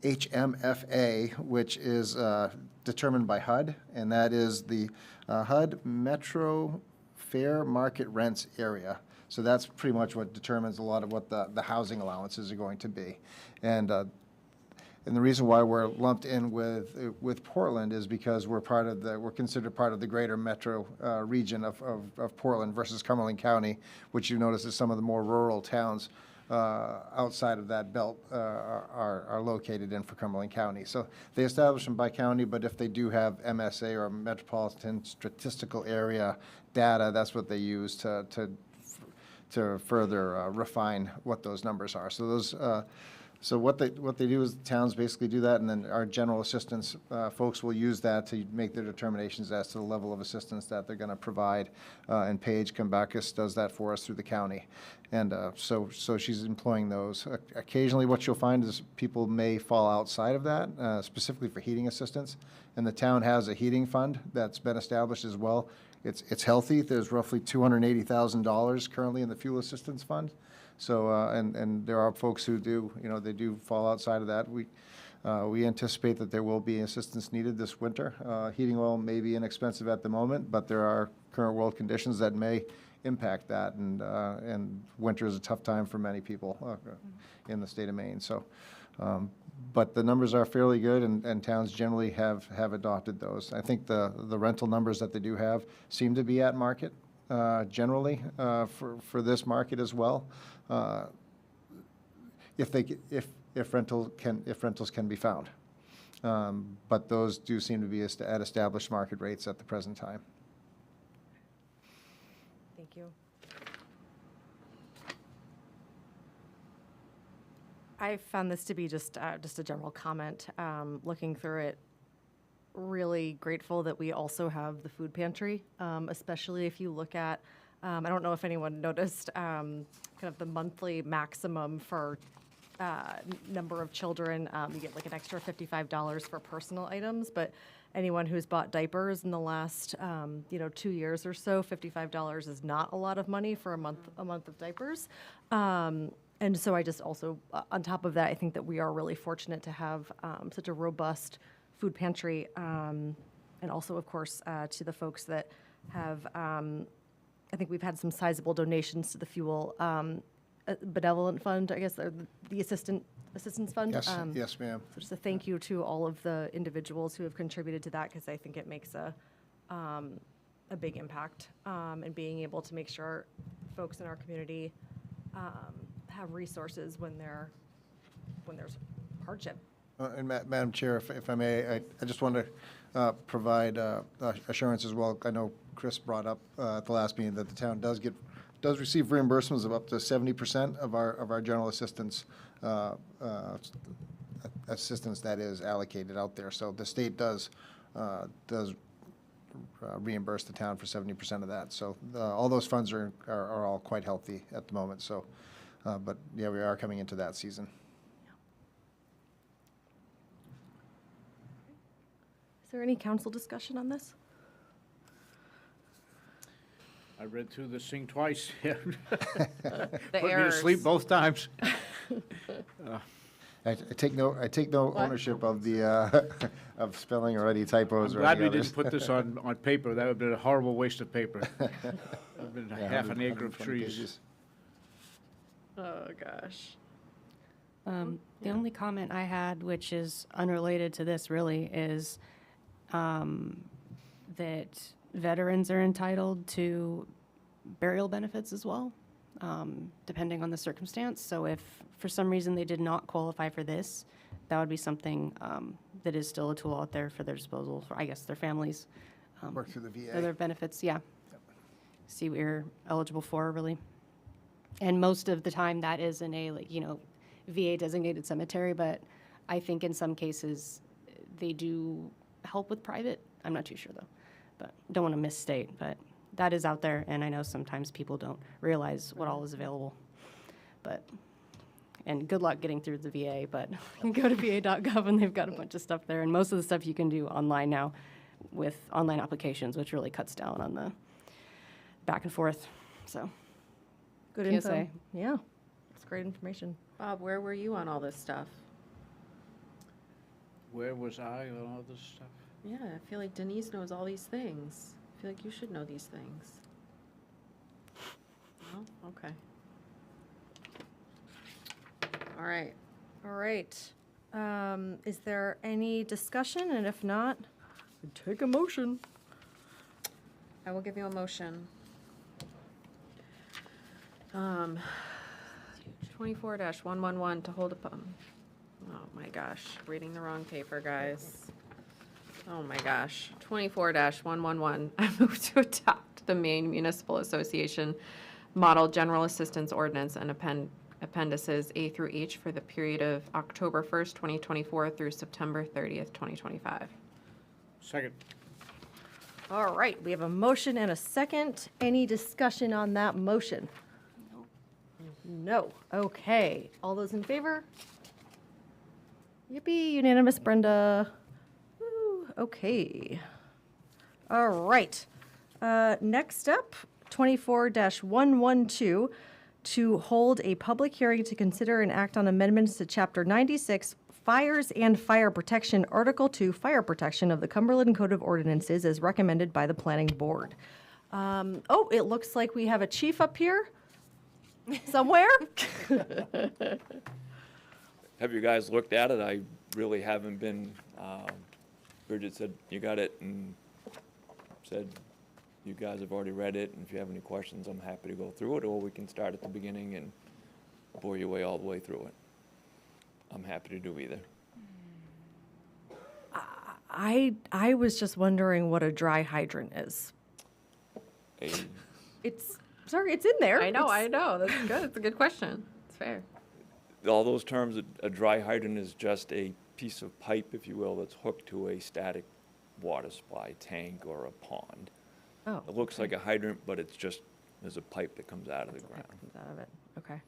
HMFA, which is determined by HUD, and that is the HUD Metro Fair Market Rents Area. So that's pretty much what determines a lot of what the housing allowances are going to be. And And the reason why we're lumped in with Portland is because we're considered part of the greater metro region of Portland versus Cumberland County, which you notice is some of the more rural towns outside of that belt are located in for Cumberland County. So they establish them by county, but if they do have MSA or Metropolitan Statistical Area data, that's what they use to further refine what those numbers are. So those. So what they do is towns basically do that, and then our general assistance folks will use that to make their determinations as to the level of assistance that they're going to provide. And Paige Kambakis does that for us through the county, and so she's employing those. Occasionally, what you'll find is people may fall outside of that, specifically for heating assistance. And the town has a heating fund that's been established as well. It's healthy. There's roughly $280,000 currently in the fuel assistance fund. So, and there are folks who do, they do fall outside of that. We anticipate that there will be assistance needed this winter. Heating oil may be inexpensive at the moment, but there are current world conditions that may impact that, and winter is a tough time for many people in the state of Maine. So, but the numbers are fairly good, and towns generally have adopted those. I think the rental numbers that they do have seem to be at market. Generally, for this market as well, if rentals can be found, but those do seem to be at established market rates at the present time. Thank you. I found this to be just a general comment. Looking through it, really grateful that we also have the food pantry, especially if you look at, I don't know if anyone noticed, kind of the monthly maximum for number of children. You get like an extra $55 for personal items, but anyone who's bought diapers in the last 2 years or so, $55 is not a lot of money for a month of diapers. And so I just also, on top of that, I think that we are really fortunate to have such a robust food pantry, and also, of course, to the folks that have, I think we've had some sizable donations to the fuel benevolent fund, I guess, or the assistance fund. Yes, yes, ma'am. So just a thank you to all of the individuals who have contributed to that, because I think it makes a big impact, and being able to make sure folks in our community have resources when there's hardship. And Madam Chair, if I may, I just want to provide assurance as well. I know Chris brought up at the last meeting that the town does receive reimbursements of up to 70% of our general assistance that is allocated out there. So the state does reimburse the town for 70% of that. So all those funds are all quite healthy at the moment. So, but yeah, we are coming into that season. Is there any council discussion on this? I read through this thing twice. The Put me to errors. sleep both times. I take no ownership of the of spelling or any typos I'm or glad any we others. didn't put this on paper. That would have been a horrible waste of paper. It would have been Yeah, half an 100 acre of 120 trees. pages. Oh, gosh. The only comment I had, which is unrelated to this really, is that veterans are entitled to burial benefits as well, depending on the circumstance. So if for some reason they did not qualify for this, that would be something that is still a tool out there for their disposal, for, I guess, their families. Work through the For VA. their benefits, yeah. See what you're eligible for, really. And most of the time, that is in a, VA designated cemetery, but I think in some cases, they do help with private. I'm not too sure, though, but don't want to misstate, but that is out there, and I know sometimes people don't realize what all is available. But, and good luck getting through the VA, but go to va.gov, and they've got a bunch of stuff there, and most of the stuff you can do online now with online applications, which really cuts down on the back and forth, so. Good PSA. info. Yeah, it's great information. Bob, where were you on all this stuff? Where was I on all this stuff? Yeah, I feel like Denise knows all these things. I feel like you should know these things. No? Okay. All right. All right. Is there any discussion? And if not, take a motion. I will give you a motion. 24-111 to hold up, oh my gosh, reading the wrong paper, guys. Oh my gosh, 24-111, I move to adopt the Maine Municipal Association Model General Assistance Ordinance and appendices A through H for the period of October 1st, 2024 through September 30th, 2025. Second. All right, we have a motion and a second. Any discussion on that motion? No. Okay. All those in favor? Yippee, unanimous, Brenda. Woo, okay. All right. Next up, 24-112, to hold a public hearing to consider and act on amendments to Chapter 96, Fires and Fire Protection, Article 2, Fire Protection of the Cumberland Code of Ordinances as recommended by the Planning Board. Oh, it looks like we have a chief up here somewhere. Have you guys looked at it? I really haven't been. Bridget said, you got it, and said, you guys have already read it, and if you have any questions, I'm happy to go through it, or we can start at the beginning and bore your way all the way through it. I'm happy to do either. I was just wondering what a dry hydrant is. It's in there. I know, that's good, it's a good question, it's fair. All those terms, a dry hydrant is just a piece of pipe, if you will, that's hooked to a static water supply tank or a pond. Oh, It looks like a hydrant, but it's just, there's a pipe that comes out of the ground. comes out of it. Okay.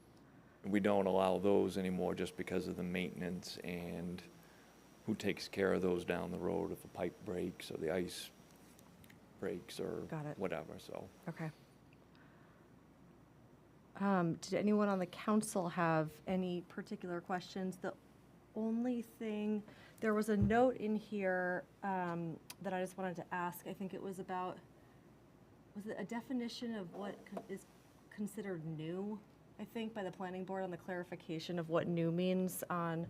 We don't allow those anymore just because of the maintenance and who takes care of those down the road if the pipe breaks or the ice breaks or Got it. whatever, so. Okay. Did anyone on the council have any particular questions? The only thing, there was a note in here that I just wanted to ask. I think it was about, was it a definition of what is considered new, I think, by the planning board on the clarification of what new means on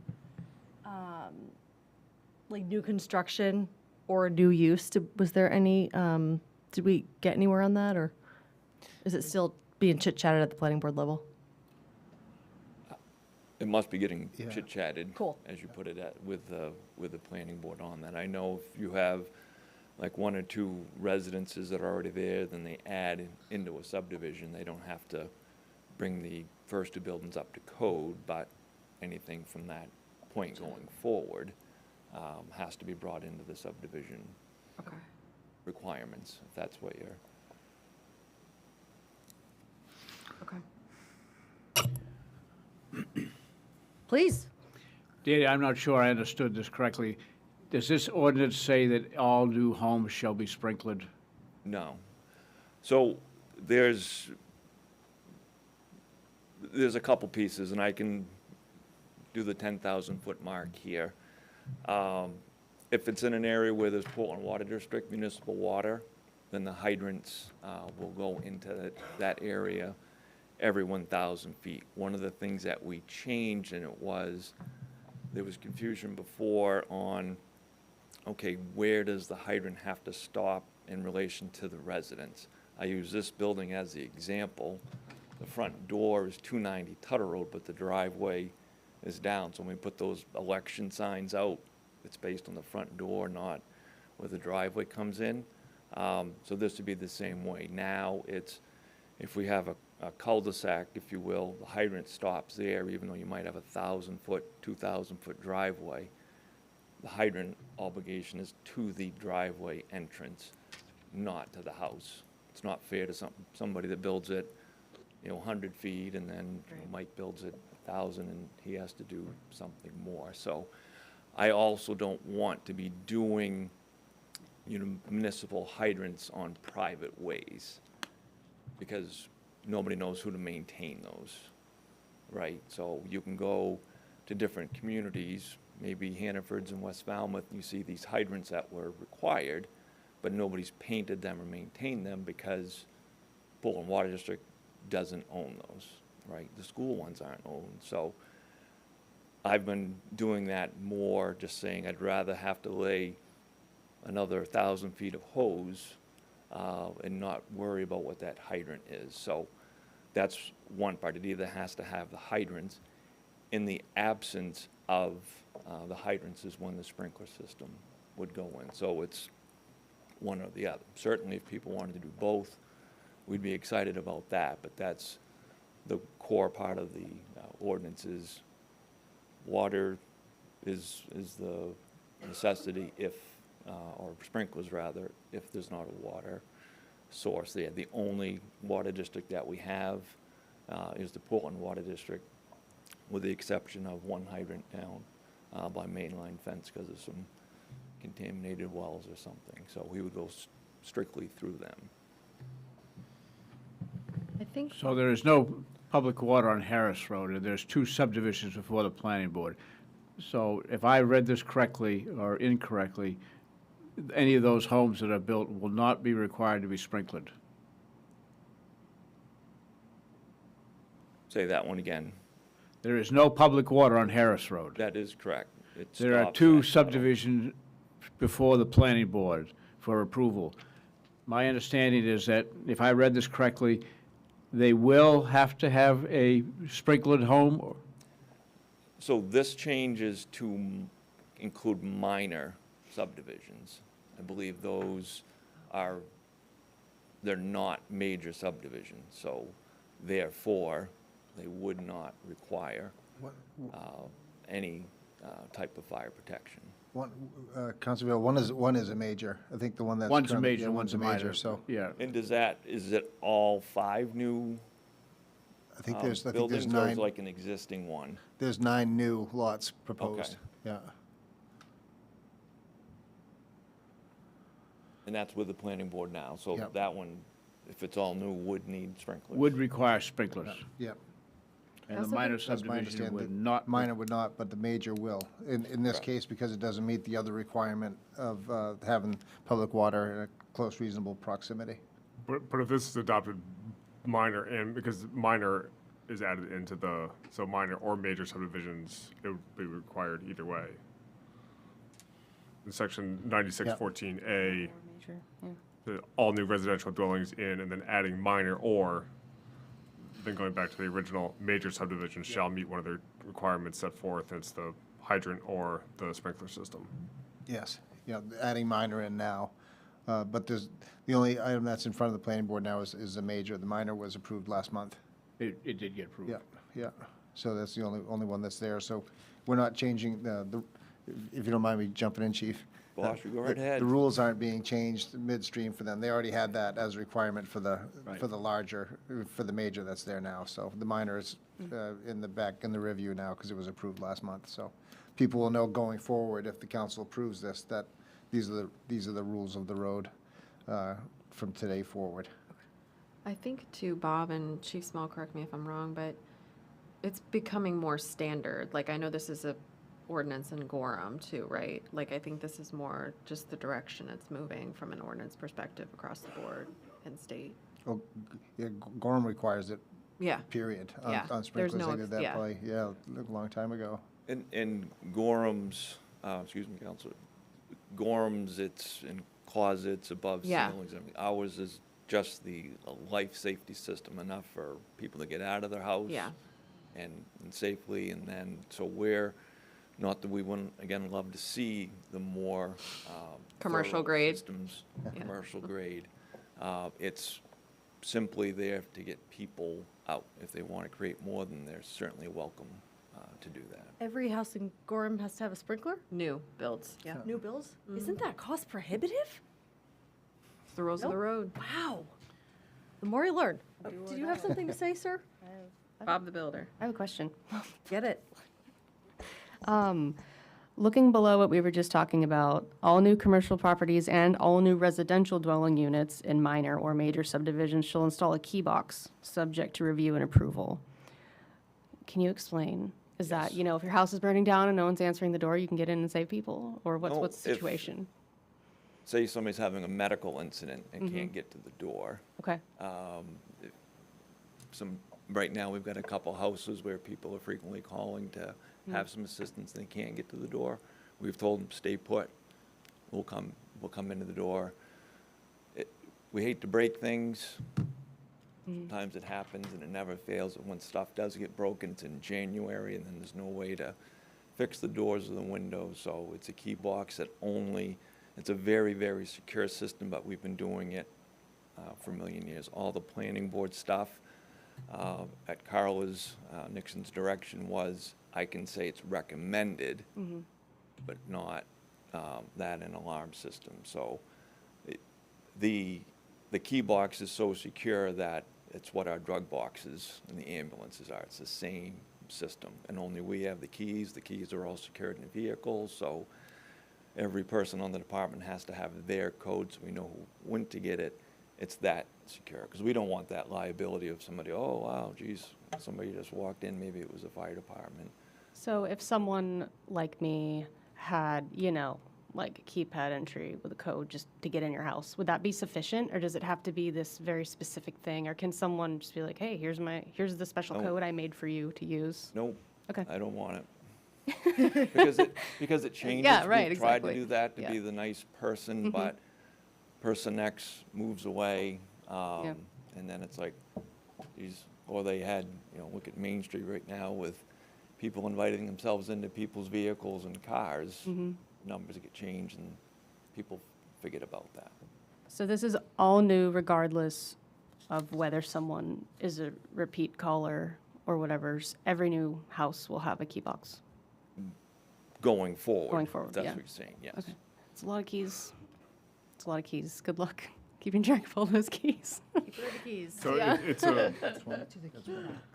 like new construction or new use? Was there any, did we get anywhere on that, or is it still being chit-chatted at the planning board level? It must be getting Yeah. chit-chatted. Cool. As you put it, with the planning board on that. I know if you have like one or two residences that are already there, then they add into a subdivision, they don't have to bring the first two buildings up to code, but anything from that point going forward has to be brought into the subdivision Okay. requirements, if that's what you're. Okay. Please. Danny, I'm not sure I understood this correctly. Does this ordinance say that all new homes shall be sprinkled? No. So there's a couple pieces, and I can do the 10,000-foot mark here. If it's in an area where there's Portland Water District municipal water, then the hydrants will go into that area every 1,000 feet. One of the things that we changed, and there was confusion before on, okay, where does the hydrant have to stop in relation to the residents? I use this building as the example. The front door is 290 Tutter Road, but the driveway is down. So when we put those election signs out, it's based on the front door, not where the driveway comes in. So this would be the same way. Now it's, if we have a cul-de-sac, if you will, the hydrant stops there, even though you might have 1,000-foot, 2,000-foot driveway. The hydrant obligation is to the driveway entrance, not to the house. It's not fair to somebody that builds it, 100 feet, and then Mike builds it 1,000, and he has to do something more. So I also don't want to be doing, municipal hydrants on private ways, because nobody knows who to maintain those, right? So you can go to different communities, maybe Hannaford's and West Falmouth, you see these hydrants that were required, but nobody's painted them or maintained them because Portland Water District doesn't own those, right? The school ones aren't owned. So I've been doing that more, just saying I'd rather have to lay another 1,000 feet of hose and not worry about what that hydrant is. So that's one part. It either has to have the hydrants. In the absence of the hydrants is when the sprinkler system would go in. So it's one or the other. Certainly, if people wanted to do both, we'd be excited about that, but that's the core part of the ordinance is water is the necessity if, or sprinklers rather, if there's not a water source there. The only water district that we have is the Portland Water District, with the exception of one hydrant down by mainline fence because of some contaminated wells or something. So we would go strictly through them. I think So there is no public water on Harris Road, and there's 2 subdivisions before the planning board. So if I read this correctly or incorrectly, any of those homes that are built will not be required to be sprinkled. Say that one again. There is no public water on Harris Road. That is correct. It There are stops 2 at- subdivisions before the planning board for approval. My understanding is that, if I read this correctly, they will have to have a sprinkled home? So this changes to include minor subdivisions. I believe those are, they're not major subdivisions, so therefore, they would not require any type of fire protection. Councilor Bill, one is a major. I think the one that's. One's a currently- major, yeah, one's a minor, so. Yeah. And is it all 5 new I think there's buildings, or is 9, like an existing one? there's 9 new lots proposed. Yeah. And that's with the planning board now, so Yep. that one, if it's all new, would need sprinklers. Would require sprinklers. Yeah. And the Also minor That's my subdivision understanding. would The not. Minor would not, but the major will. In this Correct. case, because it doesn't meet the other requirement of having public water in a close, reasonable proximity. But if this is adopted minor, and because minor is added into so minor or major subdivisions, it would be required either way. In section 9614A, Major, yeah. all new residential dwellings in, and then adding minor or, then going back to the original, major subdivisions shall meet one of the requirements set forth, and it's the hydrant or the sprinkler system. Yes, adding minor in now. But the only item that's in front of the planning board now is the major. The minor was approved last month. It did get approved. Yeah. So that's the only one that's there. So we're not changing if you don't mind me jumping in, Chief. Boss, you go right ahead. The rules aren't being changed midstream for them. They already had that as a requirement for the major that's there now. So the minor is in the review now because it was approved last month. So people will know going forward, if the council approves this, that these are the rules of the road from today forward. I think too, Bob and Chief Small, correct me if I'm wrong, but it's becoming more standard. Like, I know this is a ordinance in Gorham too, right? Like, I think this is more just the direction it's moving from an ordinance perspective across the board and state. Well, yeah, Gorham requires it, Yeah. period, Yeah, on there's sprinklers. no They did that yeah. probably, a long time ago. In Gorham's, excuse me, Counselor, Gorham's, it's in closets, above Yeah. ceilings. I mean, ours is just the life safety system, enough for people to get out of their house. Yeah. And safely, and then, so we're, not that we wouldn't, again, love to see the more. Commercial thorough grade. Systems, Yeah. commercial grade. It's simply there to get people out. If they want to create more, then they're certainly welcome to do that. Every house in Gorham has to have a sprinkler? New builds, yeah. New bills? Isn't that cost prohibitive? It's the rules of the Nope. road. Wow. The more you learn. Did you have something to say, sir? Bob the Builder. I have a question. Get it. Looking below what we were just talking about, all new commercial properties and all new residential dwelling units in minor or major subdivisions shall install a key box, subject to review and approval. Can you explain? Is that, if your house is burning down and no one's answering the door, you can get in and save people? Or No, what's the if- situation? Say somebody's having a medical incident and can't get to the door. Okay, Right now, we've got a couple houses where people are frequently calling to have some assistance, they can't get to the door, we've told them, stay put, we'll come into the door. We hate to break things. Sometimes it happens and it never fails. And when stuff does get broken, it's in January, and then there's no way to fix the doors or the windows. So it's a key box that it's a very, very secure system, but we've been doing it for a million years. All the planning board stuff at Carla's, Nixon's direction was, I can say it's recommended, but not that an alarm system. So the key box is so secure that it's what our drug boxes and the ambulances are. It's the same system, and only we have the keys. The keys are all secured in the vehicles, so every person on the department has to have their code so we know who went to get it. It's that secure, because we don't want that liability of somebody, oh, wow, geez, somebody just walked in, maybe it was the fire department. So if someone like me had, like a keypad entry with a code just to get in your house, would that be sufficient, or does it have to be this very specific thing, or can someone just be like, hey, here's the special code I made for you to use? Nope. Okay. I don't want it. because it changes. Yeah, right, We tried to exactly. do that to Yeah. be the nice person, but person X moves away, and then it's like, geez, or they had, look at Main Street right now with people inviting themselves into people's vehicles and cars. Numbers get changed and people forget about that. So this is all new regardless of whether someone is a repeat caller or whatever. Every new house will have a key box. Going forward. Going forward, if that's yeah. what you're saying, yes. Okay. It's a lot of keys. It's a lot of keys. Good luck keeping track of all those keys. So Yeah. it's a,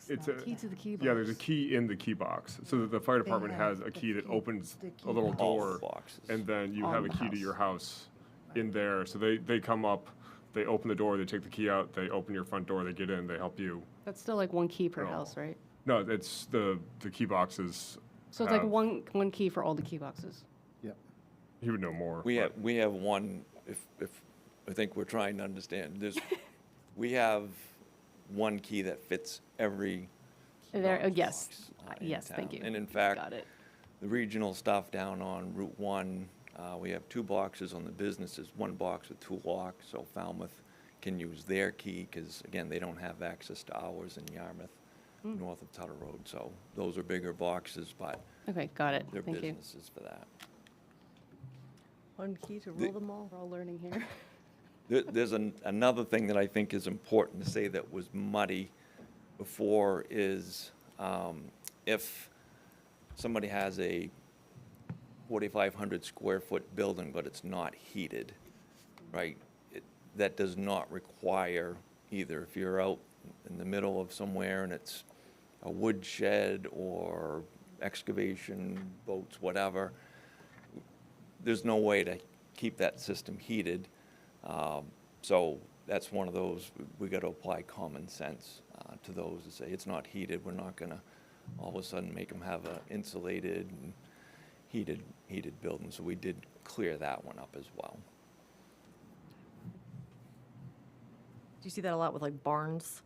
It's a, key to the key box. yeah, there's a key in the key box. So that the fire department has a key that opens a little All door, boxes. and then you All have a in the key to house. your house in there. So they come up, they open the door, they take the key out, they open your front door, they get in, they help you. That's still like one key per Oh. house, right? No, it's the key boxes. So it's like have- one key for all the key boxes. Yep. He would know more. We but- have one, if I think we're trying to understand, we have one key that fits every There, box yes. in Yes, thank town. you. And in fact, Got it. the regional stuff down on Route 1, we have 2 boxes on the businesses, 1 box with 2 locks, so Falmouth can use their key, because again, they don't have access to ours in Yarmouth, north of Tutter Road, so those are bigger boxes, but Okay, got it. they're Thank you. businesses for that. One key to rule them all. We're all learning here. There's another thing that I think is important to say that was muddy before is if somebody has a 4,500 square foot building, but it's not heated, right? That does not require either. If you're out in the middle of somewhere and it's a wood shed or excavation, boats, whatever, there's no way to keep that system heated. So that's one of those, we got to apply common sense to those to say, it's not heated, we're not going to all of a sudden make them have a insulated and heated building. So we did clear that one up as well. Do you see that a lot with like barns?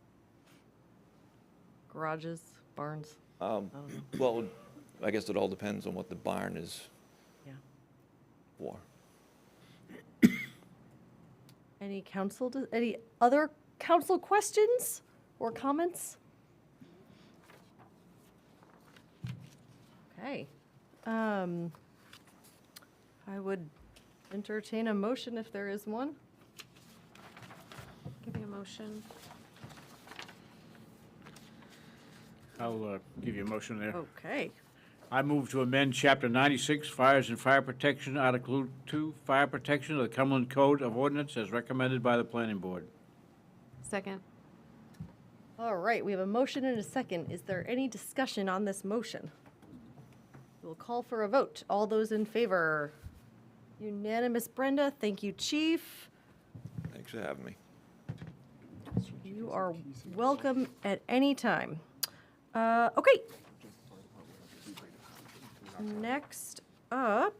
Garages, barns? Well, I guess it all depends on what the barn is Yeah. for. Any other council questions or comments? Okay. I would entertain a motion if there is one. Give me a motion. I'll give you a motion there. Okay. I move to amend Chapter 96, Fires and Fire Protection, Article 2, Fire Protection of the Cumberland Code of Ordinance as recommended by the Planning Board. Second. All right, we have a motion and a second. Is there any discussion on this motion? We'll call for a vote. All those in favor? Unanimous, Brenda. Thank you, Chief. Thanks for having me. You are welcome at any time. Okay. Next up,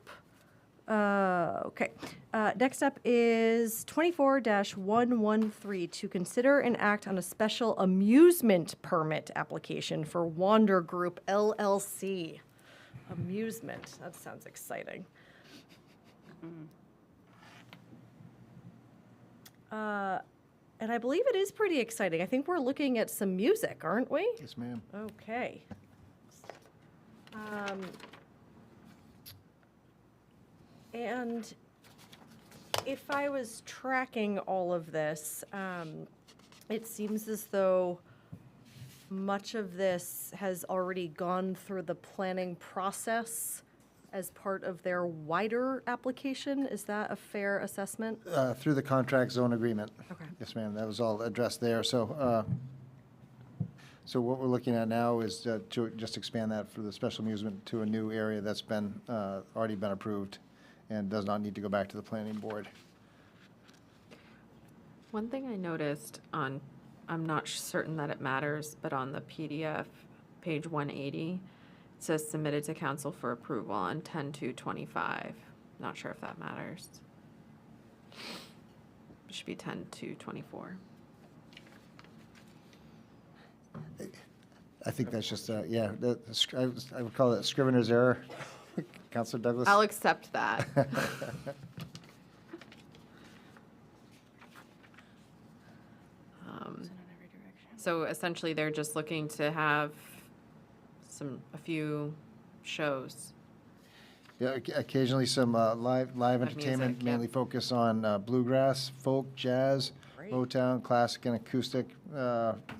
next up is 24-113 to consider and act on a special amusement permit application for Wander Group LLC. Amusement, that sounds exciting. And I believe it is pretty exciting. I think we're looking at some music, aren't we? Yes, ma'am. Okay. And if I was tracking all of this, it seems as though much of this has already gone through the planning process as part of their wider application. Is that a fair assessment? Through the contract zone agreement. Okay. Yes, ma'am, that was all addressed there. So what we're looking at now is to just expand that for the special amusement to a new area that's been, already been approved and does not need to go back to the planning board. One thing I noticed on, I'm not certain that it matters, but on the PDF, page 180, it says submitted to council for approval on 10/2/25. Not sure if that matters. It should be 10/2/24. I think that's just, yeah, I would call it scrivener's error. Counselor Douglas? I'll accept that. So essentially, they're just looking to have a few shows. Yeah, occasionally some live entertainment, music, mainly focus on bluegrass, folk, jazz, Great. Motown, classic and acoustic,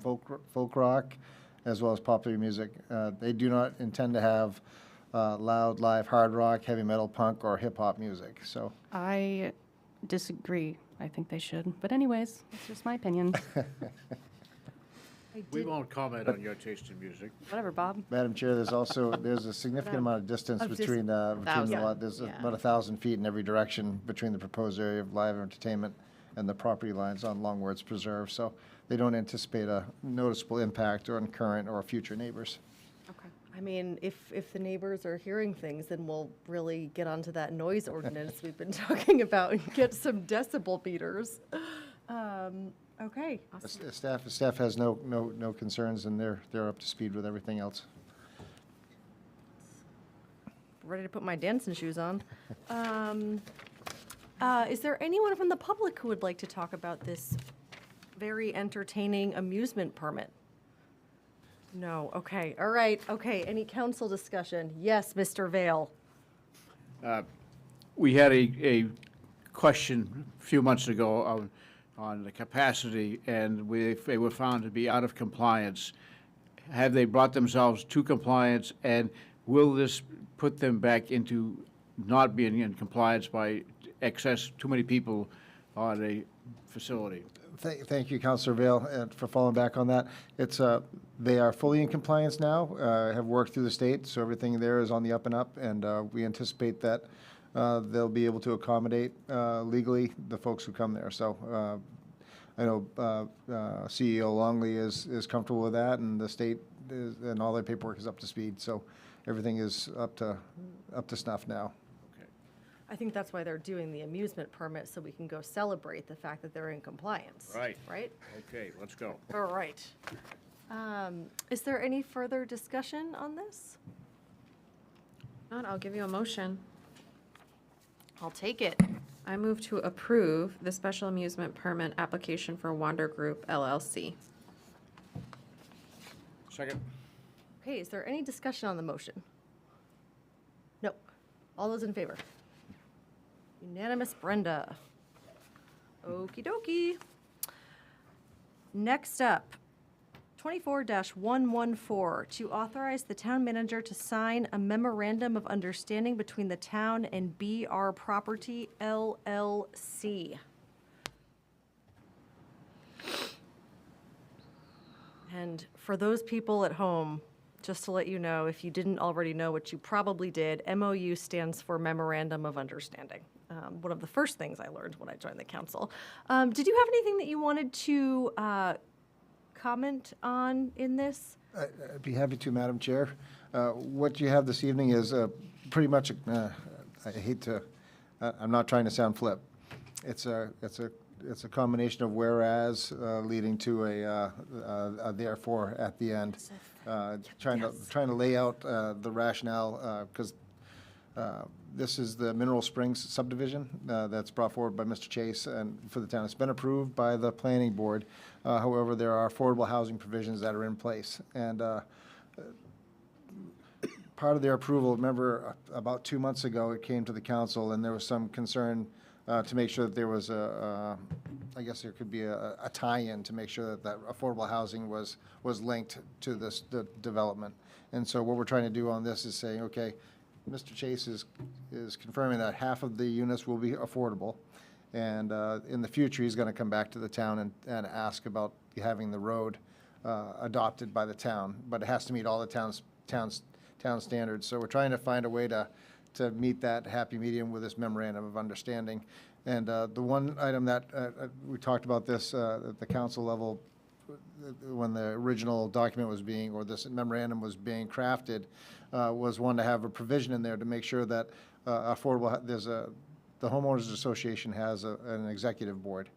folk rock, as well as popular music. They do not intend to have loud live hard rock, heavy metal, punk, or hip hop music. So I disagree. I think they should. But anyways, that's just my opinion. We won't comment on your taste in music. Whatever, Bob. Madam Chair, there's a significant amount of distance Of just- between the Thousand, lot. There's yeah. about 1,000 feet in every direction between the proposed area of live entertainment and the property lines on Longworth's Preserve. So they don't anticipate a noticeable impact on current or future neighbors. Okay. I mean, if the neighbors are hearing things, then we'll really get onto that noise ordinance we've been talking about and get some decibel meters. Okay. Staff has no concerns, and they're up to speed with everything else. Ready to put my dancing shoes on. Is there anyone from the public who would like to talk about this very entertaining amusement permit? No, okay, all right, okay, any council discussion? Yes, Mr. Vale. We had a question a few months ago on the capacity, and they were found to be out of compliance. Have they brought themselves to compliance, and will this put them back into not being in compliance by too many people on a facility? Thank you, Councilor Vale, for falling back on that. They are fully in compliance now, have worked through the state, so everything there is on the up and up, and we anticipate that they'll be able to accommodate legally the folks who come there. So I know CEO Longley is comfortable with that, and the state and all their paperwork is up to speed. So everything is up to snuff now. I think that's why they're doing the amusement permit, so we can go celebrate the fact that they're in compliance. Right. Right? Okay, let's go. All right. Is there any further discussion on this? Not, I'll give you a motion. I'll take it. I move to approve the special amusement permit application for Wander Group LLC. Second. Okay, is there any discussion on the motion? No. All those in favor? Unanimous, Brenda. Okey dokey. Next up, 24-114, to authorize the town manager to sign a memorandum of understanding between the town and BR Property LLC. And for those people at home, just to let you know, if you didn't already know, what you probably did, MOU stands for Memorandum of Understanding. One of the first things I learned when I joined the council. Did you have anything that you wanted to comment on in this? I'd be happy to, Madam Chair. What you have this evening is pretty much, I hate to, I'm not trying to sound flip. It's a it's a combination of whereas leading to a therefore at the end. Trying to lay out the rationale, because this is the Mineral Springs subdivision that's brought forward by Mr. Chase and for the town. It's been approved by the planning board. However, there are affordable housing provisions that are in place. And part of their approval, remember, about 2 months ago, it came to the council, and there was some concern to make sure that there was I guess there could be a tie-in to make sure that affordable housing was linked to the development. And so what we're trying to do on this is saying, okay, Mr. Chase is confirming that half of the units will be affordable, and in the future, he's going to come back to the town and ask about having the road adopted by the town, but it has to meet all the town standards. So we're trying to find a way to meet that happy medium with this memorandum of understanding. And the one item that we talked about this at the council level when the original document was being, or this memorandum was being crafted, was one to have a provision in there to make sure that affordable, the homeowners association has an executive board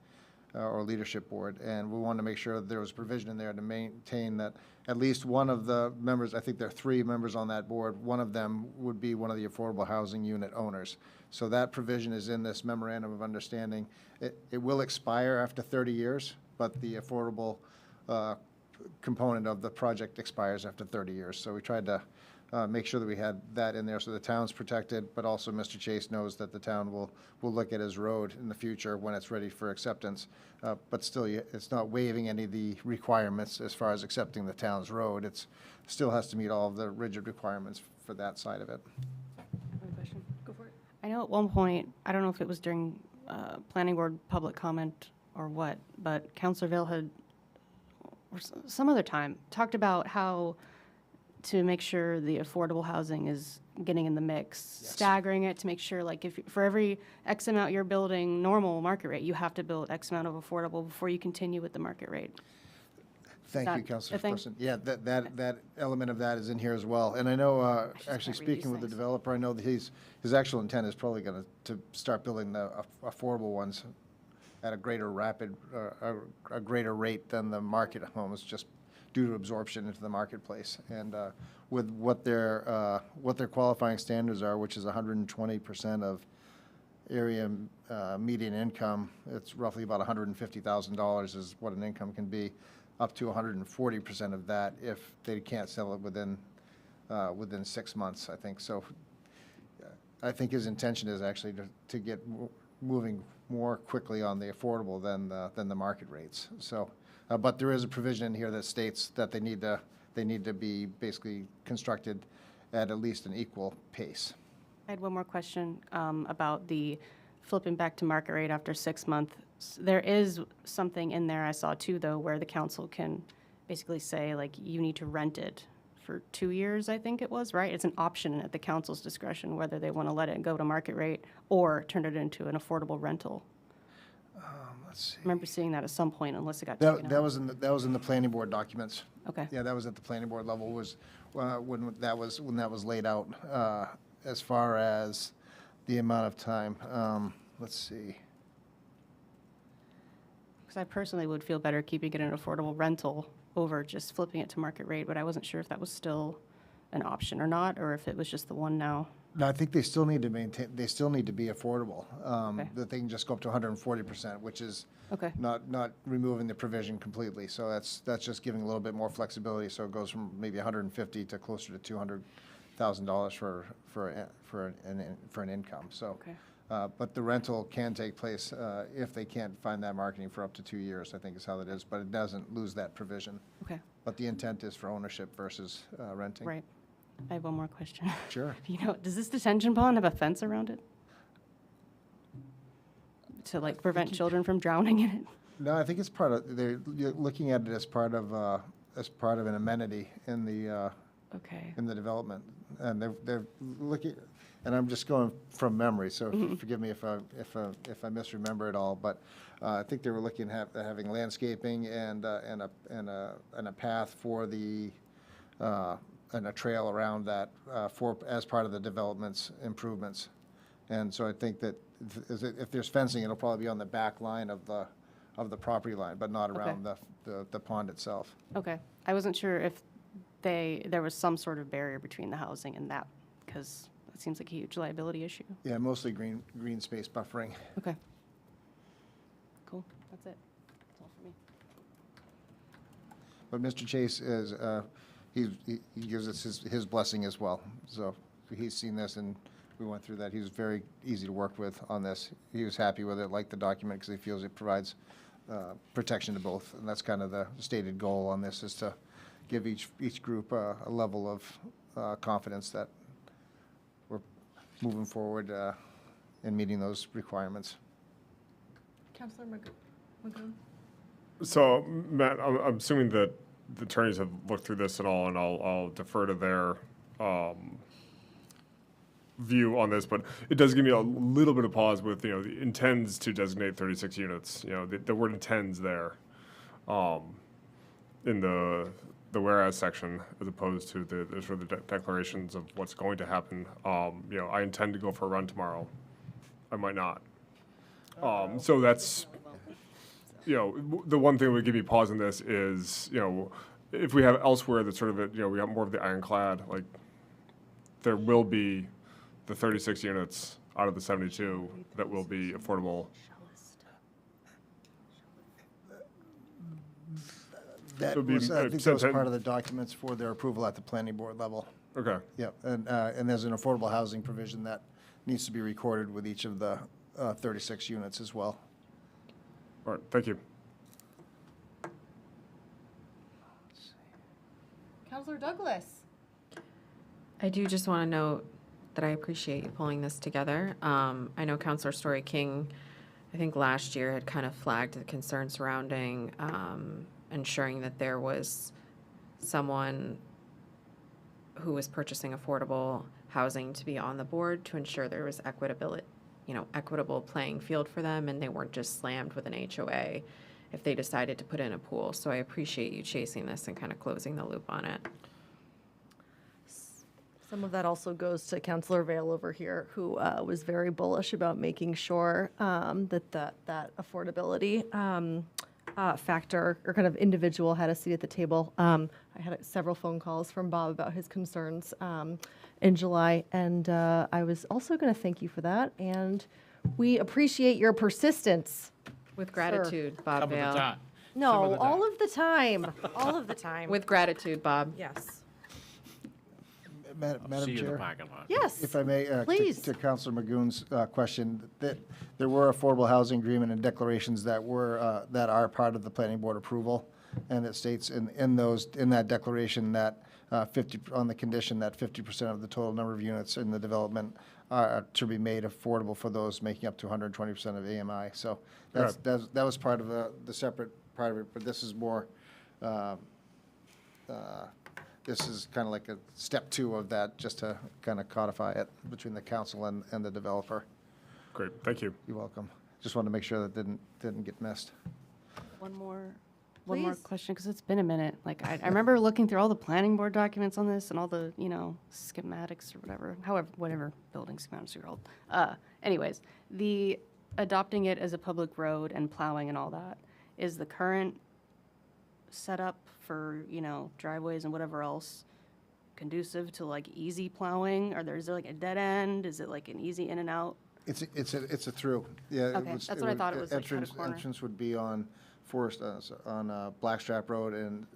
or leadership board, and we wanted to make sure that there was provision in there to maintain that at least one of the members, I think there are 3 members on that board, one of them would be one of the affordable housing unit owners. So that provision is in this memorandum of understanding. It will expire after 30 years, but the affordable component of the project expires after 30 years. So we tried to make sure that we had that in there so the town's protected, but also Mr. Chase knows that the town will look at his road in the future when it's ready for acceptance. But still, it's not waiving any of the requirements as far as accepting the town's road. It still has to meet all of the rigid requirements for that side of it. One question. Go for it. I know at one point, I don't know if it was during planning board public comment or what, but Councilor Vail had, or some other time, talked about how to make sure the affordable housing is getting in the mix, Yes. staggering it to make sure, like, if for every X amount you're building normal market rate, you have to build X amount of affordable before you continue with the market rate. Thank that you, Councilor a thing? Person. Yeah, that element of that is in here as well. And I know, should actually start reading speaking with the these things. developer, I know that his actual intent is probably going to start building the affordable ones at a greater rate than the market homes, just due to absorption into the marketplace. And with what their qualifying standards are, which is 120% of area median income, it's roughly about $150,000 is what an income can be, up to 140% of that if they can't sell it within 6 months, I think. So I think his intention is actually to get moving more quickly on the affordable than the market rates. So, but there is a provision in here that states that they need to be basically constructed at least an equal pace. I had one more question about the flipping back to market rate after 6 months. There is something in there I saw too, though, where the council can basically say, like, you need to rent it for 2 years, I think it was, right? It's an option at the council's discretion whether they want to let it go to market rate or turn it into an affordable rental. Let's see. I remember seeing that at some point, unless it got That, taken that out. was in the planning board documents. Okay. Yeah, that was at the planning board level, was when that was laid out as far as the amount of time. Let's see. Because I personally would feel better keeping it an affordable rental over just flipping it to market rate, but I wasn't sure if that was still an option or not, or if it was just the one now. No, I think they still need to maintain, they still need to be affordable. Okay. That they can just go up to 140%, which is Okay. not removing the provision completely. So that's just giving a little bit more flexibility. So it goes from maybe 150 to closer to $200,000 for an income. So, Okay. but the rental can take place if they can't find that marketing for up to 2 years, I think is how it is. But it doesn't lose that provision. Okay. But the intent is for ownership versus renting. Right. I have one more question. Sure. You know, does this detention pond have a fence around it? To like prevent children from drowning in it? No, I think it's part of, you're looking at it as part of an amenity in the Okay. in the development. And they're looking, and I'm just going from memory, so forgive me if I misremember it all, but I think they were looking at having landscaping and a path for the, and a trail around that as part of the development's improvements. And so I think that if there's fencing, it'll probably be on the back line of the property line, but not Okay. around the pond itself. Okay. I wasn't sure if there was some sort of barrier between the housing and that, because it seems like a huge liability issue. Yeah, mostly green space buffering. Okay. Cool. That's it. That's all for me. But Mr. Chase is, he gives us his blessing as well. So he's seen this, and we went through that. He was very easy to work with on this. He was happy with it, liked the document, because he feels it provides protection to both. And that's kind of the stated goal on this, is to give each group a level of confidence that we're moving forward in meeting those requirements. Councilor Magoon? So, Matt, I'm assuming that the attorneys have looked through this and all, and I'll defer to their view on this, but it does give me a little bit of pause with, the intends to designate 36 units. The word intends there in the whereas section, as opposed to the sort of the declarations of what's going to happen. I intend to go for a run tomorrow. I might not. So that's, the one thing that would give me pause in this is, if we have elsewhere that sort of, we got more of the ironclad, like, there will be the 36 units out of the 72 that will be affordable. That It'll be, was, I think that was sometime- part of the documents for their approval at the planning board level. Okay, Yep, and there's an affordable housing provision that needs to be recorded with each of the 36 units as well. all right, thank you. Councilor Douglas? I do just want to note that I appreciate you pulling this together. I know Councilor Story King, I think last year, had kind of flagged the concern surrounding ensuring that there was someone who was purchasing affordable housing to be on the board to ensure there was equitable playing field for them, and they weren't just slammed with an HOA if they decided to put in a pool. So I appreciate you chasing this and kind of closing the loop on it. Some of that also goes to Councilor Vale over here, who was very bullish about making sure that affordability factor or kind of individual had a seat at the table. I had several phone calls from Bob about his concerns in July, and I was also going to thank you for that. And we appreciate your persistence. With gratitude, Bob Some of the Vale. time. No, all of the time. All of the time. With gratitude, Bob. Yes. Madam See you in the Chair, parking lot. Yes. if I may, Please. to Councilor Magoon's question, that there were affordable housing agreement and declarations that were, that are part of the planning board approval, and it states in that declaration that 50, on the condition that 50% of the total number of units in the development are to be made affordable for those making up to 120% of AMI. So that was part of the separate part of it, but this is more, this is kind of like a step 2 of that, just to kind of codify it between the council and the developer. Great, thank you. You're welcome. Just wanted to make sure that didn't get missed. One more Please. question, because it's been a minute. Like, I remember looking through all the planning board documents on this and all the, schematics or whatever building schematics are called. Anyways, the adopting it as a public road and plowing and all that, is the current setup for, driveways and whatever else conducive to like easy plowing? Is there like a dead end? Is it like an easy in and out? It's a through. Yeah. Okay, that's what I thought it was, like, cut a corner. Entrance would be on Forest, on Blackstrap Road, and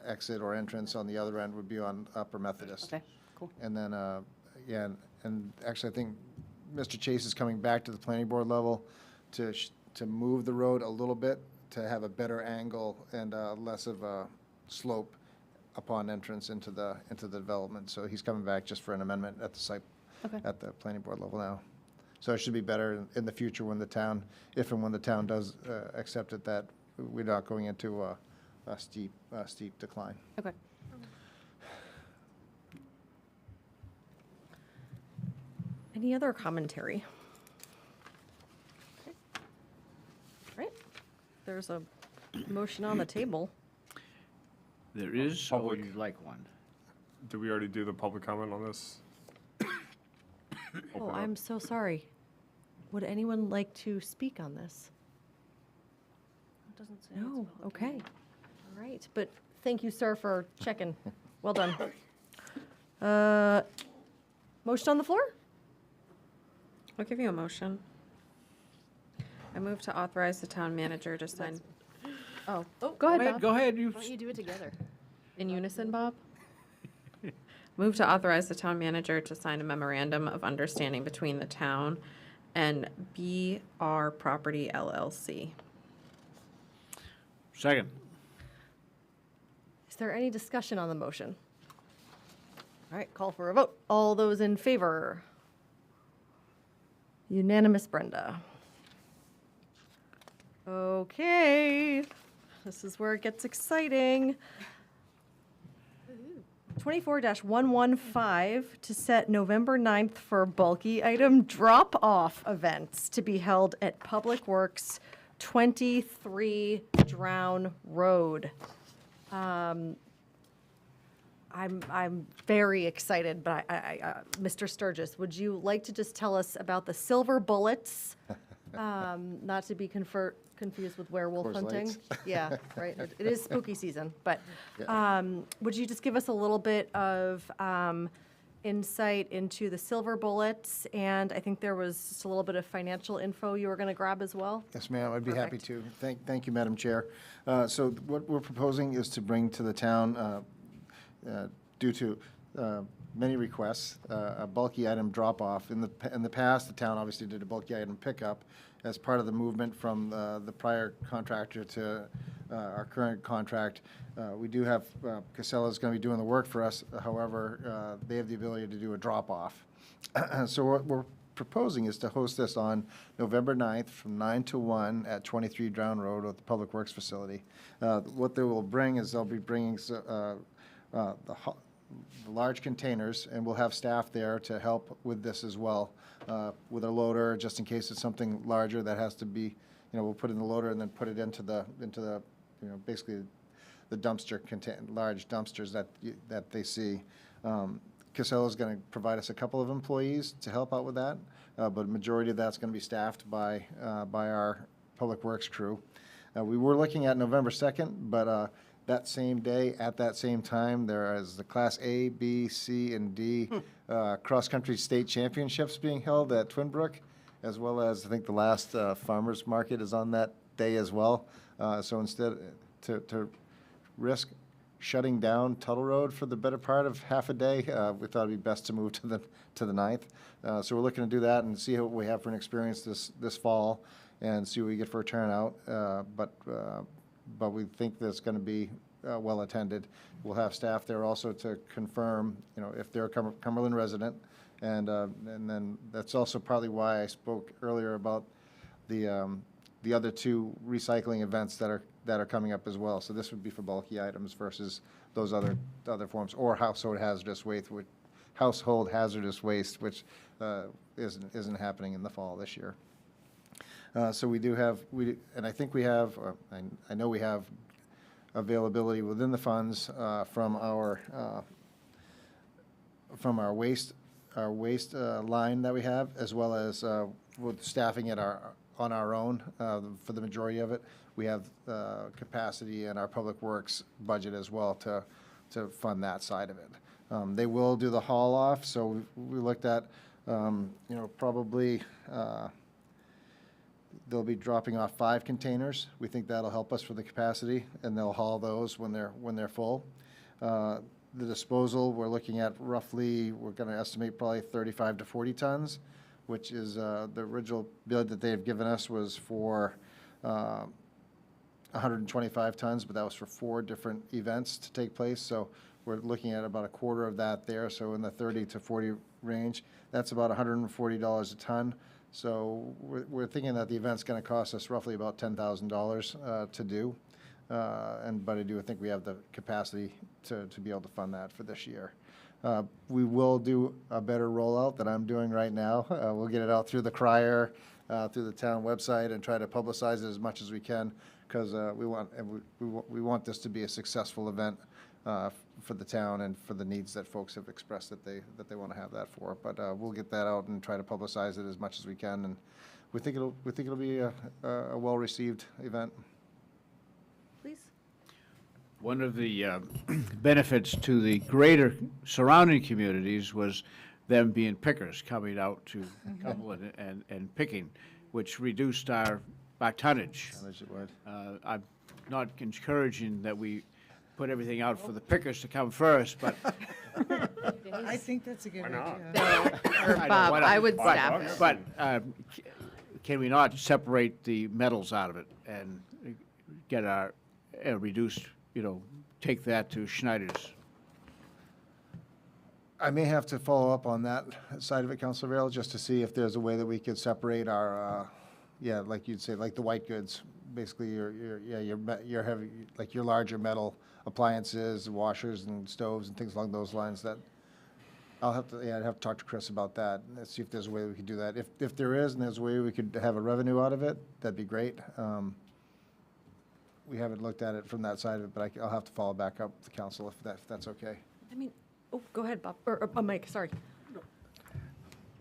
exit or entrance on the other end would be on Upper Methodist. Okay, cool. And then, and actually, I think Mr. Chase is coming back to the planning board level to move the road a little bit, to have a better angle and less of a slope upon entrance into the development. So he's coming back just for an amendment at the site, Okay. at the planning board level now. So it should be better in the future when the town, if and when the town does accept it, that we're not going into a steep decline. Okay. Any other commentary? Okay. Right. There's a motion on the table. There is, or Public. would you like one? Did we already do the public comment on this? Oh, I'm so sorry. Would anyone like to speak on this? It doesn't say. No, okay. All right, but thank you, sir, for checking. Well done. Motion on the floor? I'll give you a motion. I move to authorize the town manager to sign Oh, go ahead, Bob. Go ahead, you. Why don't you do it together? in unison, Bob. Move to authorize the town manager to sign a memorandum of understanding between the town and BR Property LLC. Second. Is there any discussion on the motion? All right, call for a vote. All those in favor? Unanimous, Brenda. Okay, this is where it gets exciting. 24-115 to set November 9th for bulky item drop-off events to be held at Public Works 23 Drown Road. I'm very excited, but Mr. Sturgis, would you like to just tell us about the silver bullets? Not to be confused with werewolf Coors hunting. Lights. Yeah, right. It is spooky season, but Yeah. would you just give us a little bit of insight into the silver bullets? And I think there was just a little bit of financial info you were going to grab as well. Yes, ma'am, I'd be happy Perfect. to. Thank you, Madam Chair. So what we're proposing is to bring to the town, due to many requests, a bulky item drop-off. In the past, the town obviously did a bulky item pickup as part of the movement from the prior contractor to our current contract. We do have, Casella's going to be doing the work for us, however, they have the ability to do a drop-off. So what we're proposing is to host this on November 9th from 9 to 1 at 23 Drown Road at the Public Works Facility. What they will bring is they'll be bringing the large containers, and we'll have staff there to help with this as well, with a loader, just in case it's something larger that has to be, we'll put in the loader and then put it into the, basically the dumpster large dumpsters that they see. Casella's going to provide us a couple of employees to help out with that, but a majority of that's going to be staffed by our Public Works crew. We were looking at November 2nd, but that same day, at that same time, there is the Class A, B, C, and D cross-country state championships being held at Twin Brook, as well as, I think, the last farmers market is on that day as well. So instead, to risk shutting down Tuttle Road for the better part of half a day, we thought it'd be best to move to the 9th. So we're looking to do that and see what we have for an experience this fall and see what we get for a turnout. But we think that's going to be well attended. We'll have staff there also to confirm, if they're a Cumberland resident, and then that's also partly why I spoke earlier about the other two recycling events that are coming up as well. So this would be for bulky items versus those other forms, or household hazardous waste, which isn't happening in the fall this year. So we do have, and I think we have, I know we have availability within the funds from our waste line that we have, as well as with staffing it on our own for the majority of it. We have capacity in our Public Works budget as well to fund that side of it. They will do the haul off, so we looked at, probably. They'll be dropping off 5 containers. We think that'll help us for the capacity, and they'll haul those when they're full. The disposal, we're looking at roughly, we're going to estimate probably 35 to 40 tons, which is the original bid that they have given us was for 125 tons, but that was for 4 different events to take place. So we're looking at about a quarter of that there, so in the 30 to 40 range. That's about $140 a ton. So we're thinking that the event's going to cost us roughly about $10,000 to do, but I do think we have the capacity to be able to fund that for this year. We will do a better rollout than I'm doing right now. We'll get it out through the crier, through the town website, and try to publicize it as much as we can, because we want this to be a successful event for the town and for the needs that folks have expressed that they want to have that for. But we'll get that out and try to publicize it as much as we can. And we think it'll be a well-received event. Please. One of the benefits to the greater surrounding communities was them being pickers, coming out to Cumberland and picking, which reduced our tonnage. Tonnage it would. I'm not encouraging that we put everything out for the pickers to come first, but I think that's a good idea. Or Bob, why not? I would staff it. But can we not separate the metals out of it and get our reduced, take that to Schneider's? I may have to follow up on that side of it, Councilor Vail, just to see if there's a way that we could separate our, like you'd say, like the white goods, basically your heavy, like your larger metal appliances, washers and stoves and things along those lines. That I'd have to talk to Chris about that and see if there's a way we could do that. If there is, and there's a way we could have a revenue out of it, that'd be great. We haven't looked at it from that side of it, but I'll have to follow back up with the council if that's okay. I mean, oh, go ahead, Bob, or Mike, sorry.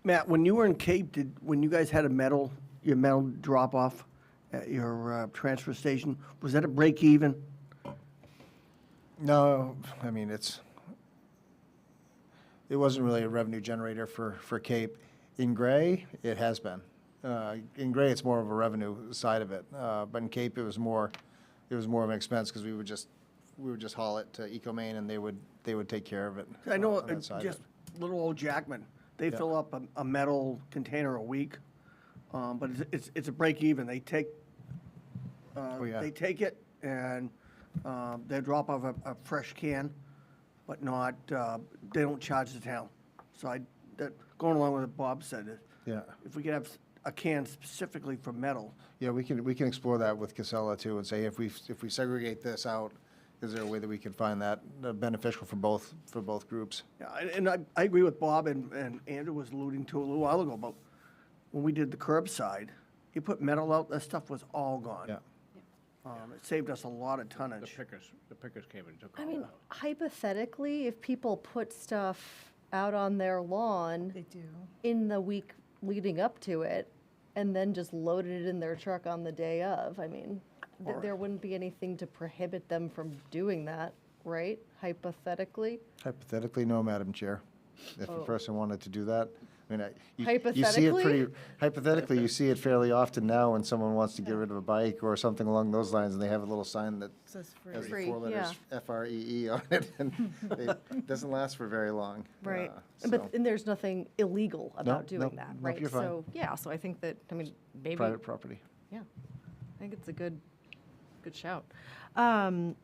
Matt, when you were in Cape, when you guys had your metal drop off at your transfer station, was that a break even? No, I mean, it wasn't really a revenue generator for Cape. In Gray, it has been. In Gray, it's more of a revenue side of it. But in Cape, it was more of an expense because we would just haul it to EcoMaine and they would take care of it. I know, on that side of just it. little old Jackman, they Yeah. fill up a metal container a week, but it's a break even. They take, yeah. they take it and they drop off a fresh can, but not, they don't charge the town. So going along with what Bob said, Yeah. if we could have a can specifically for metal. Yeah, we can explore that with Casella too and say if we segregate this out, is there a way that we can find that beneficial for both groups? Yeah, and I agree with Bob and Andrew was alluding to a little while ago, but when we did the curbside, you put metal out, that stuff was all gone. Yeah. It saved us a lot of The tonnage. pickers came and took I all mean, that. hypothetically, if people put stuff out on their lawn They do. in the week leading up to it, and then just loaded it in their truck on the day of, I mean, there wouldn't be anything to prohibit them from doing that, right? Hypothetically? Hypothetically, no, Madam Chair. If a Oh. person wanted to do that, I mean, you see it Hypothetically? pretty, hypothetically, you see it fairly often now when someone wants to get rid of a bike or something along those lines, and they have a little sign that Says free. has the Free, 4 letters FREE on it, and it doesn't last for very long. Right. So, And there's nothing illegal about doing nope, that, nope, right? you're fine. So, yeah, so I think that, I mean, maybe, private property. yeah, I think it's a good shout. And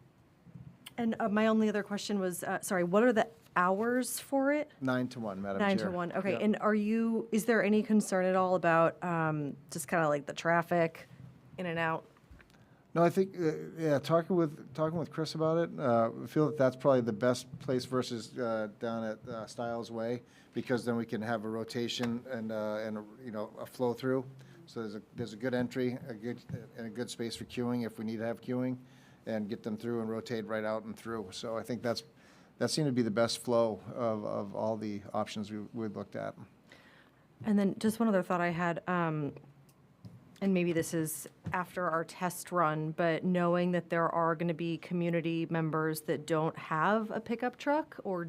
my only other question was, sorry, what are the hours for it? 9 to 1, Madam Chair. 9 to 1, okay. Yep. And is there any concern at all about just kind of like the traffic in and out? No, I think, talking with Chris about it, I feel that that's probably the best place versus down at Stiles Way, because then we can have a rotation and a flow through. So there's a good entry, a good space for queuing if we need to have queuing, and get them through and rotate right out and through. So I think that seemed to be the best flow of all the options we looked at. And then just one other thought I had, and maybe this is after our test run, but knowing that there are going to be community members that don't have a pickup truck or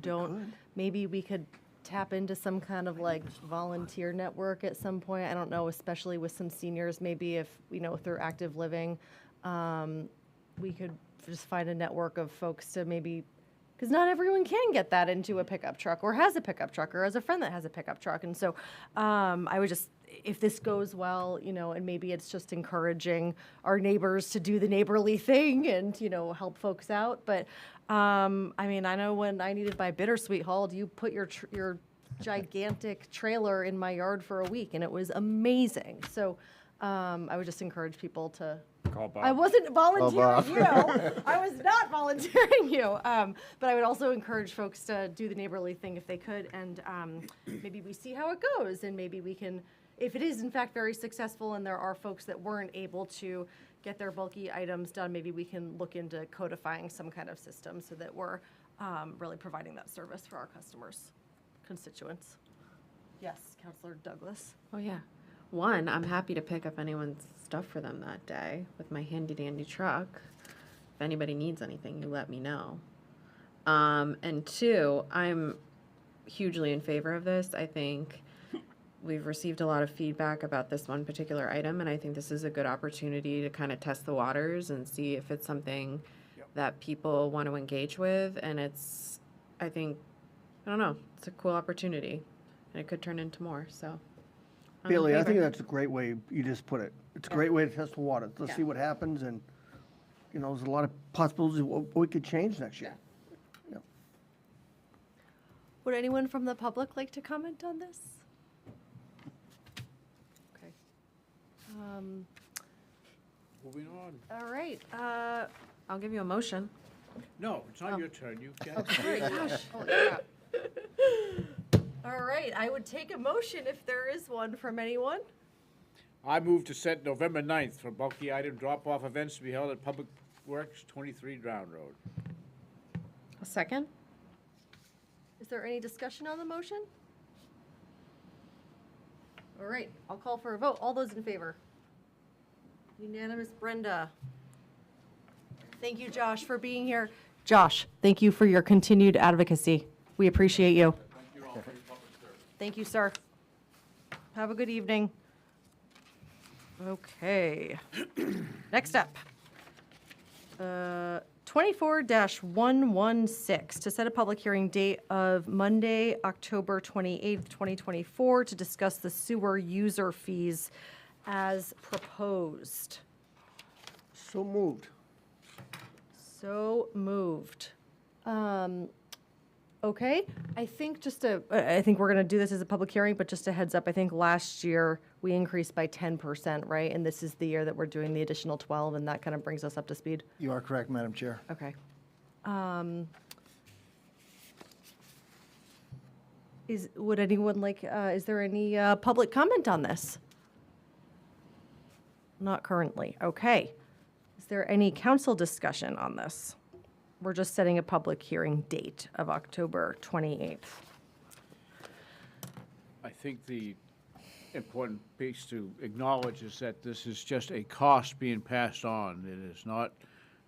maybe we could tap into some kind of like volunteer network at some point. I don't know, especially with some seniors, maybe if, through active living, we could just find a network of folks to maybe, because not everyone can get that into a pickup truck or has a pickup truck or has a friend that has a pickup truck. And so I would just, if this goes well, and maybe it's just encouraging our neighbors to do the neighborly thing and, help folks out. But I mean, I know when I needed my bittersweet hauled, you put your gigantic trailer in my yard for a week and it was amazing. So I would just encourage people to. Call Bob. I wasn't volunteering Bob. you. I was not volunteering you. But I would also encourage folks to do the neighborly thing if they could. And maybe we see how it goes. And maybe we can, if it is in fact very successful and there are folks that weren't able to get their bulky items done, maybe we can look into codifying some kind of system so that we're really providing that service for our customers, constituents. Yes, Councilor Douglas. Oh, yeah. one, I'm happy to pick up anyone's stuff for them that day with my handy dandy truck. If anybody needs anything, you let me know. And two, I'm hugely in favor of this. I think we've received a lot of feedback about this one particular item, and I think this is a good opportunity to kind of test the waters and see if it's something that people want to engage with. And it's, I think, I don't know, it's a cool opportunity, and it could turn into more, so. I'm in Bailey, I think favor. that's a great way you just put it. It's a great way to test the water. Let's Yeah. see what happens, and, you know, there's a lot of possibilities of what we could change next year. Yeah. Would anyone from the public like to comment on this? Okay. Moving on. All right. I'll give you a motion. No, it's not your turn. You can't. Sorry, gosh. All right, I would take a motion if there is one from anyone. I move to set November 9th for bulky item drop-off events to be held at Public Works, 23 Drown Road. A second? Is there any discussion on the motion? All right, I'll call for a vote. All those in favor? Unanimous, Brenda. Thank you, Josh, for being here. Josh, thank you for your continued advocacy. We appreciate you. Thank you, sir. Have a good evening. Okay. Next up. 24-116, to set a public hearing date of Monday, October 28th, 2024, to discuss the sewer user fees as proposed. So moved. So moved. Okay, I think I think we're gonna do this as a public hearing, but just a heads up, I think last year we increased by 10%, right? And this is the year that we're doing the additional 12, and that kind of brings us up to speed. You are correct, Madam Chair. Okay. Would anyone like, is there any public comment on this? Not currently, okay. Is there any council discussion on this? We're just setting a public hearing date of October 28th. I think the important piece to acknowledge is that this is just a cost being passed on. It is not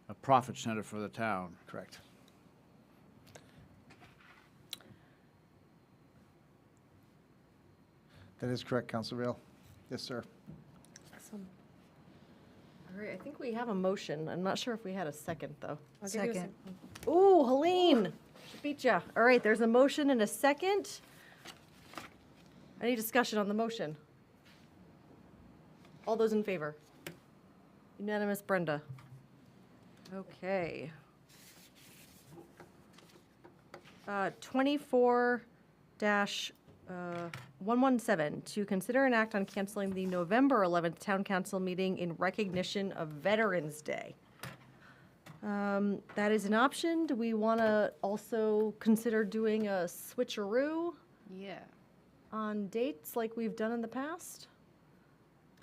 a profit center for the town. Correct. That is correct, Council Rail. Yes, sir. Awesome. All right, I think we have a motion. I'm not sure if we had a second, though. I'll give you a Second. Ooh, Helene, she beat ya. All right, there's a motion and a second. Any discussion on the motion? All those in favor? Unanimous, Brenda. Okay. 24-117, to consider an act on canceling the November 11th Town Council meeting in recognition of Veterans Day. That is an option. Do we want to also consider doing a switcheroo Yeah. on dates like we've done in the past?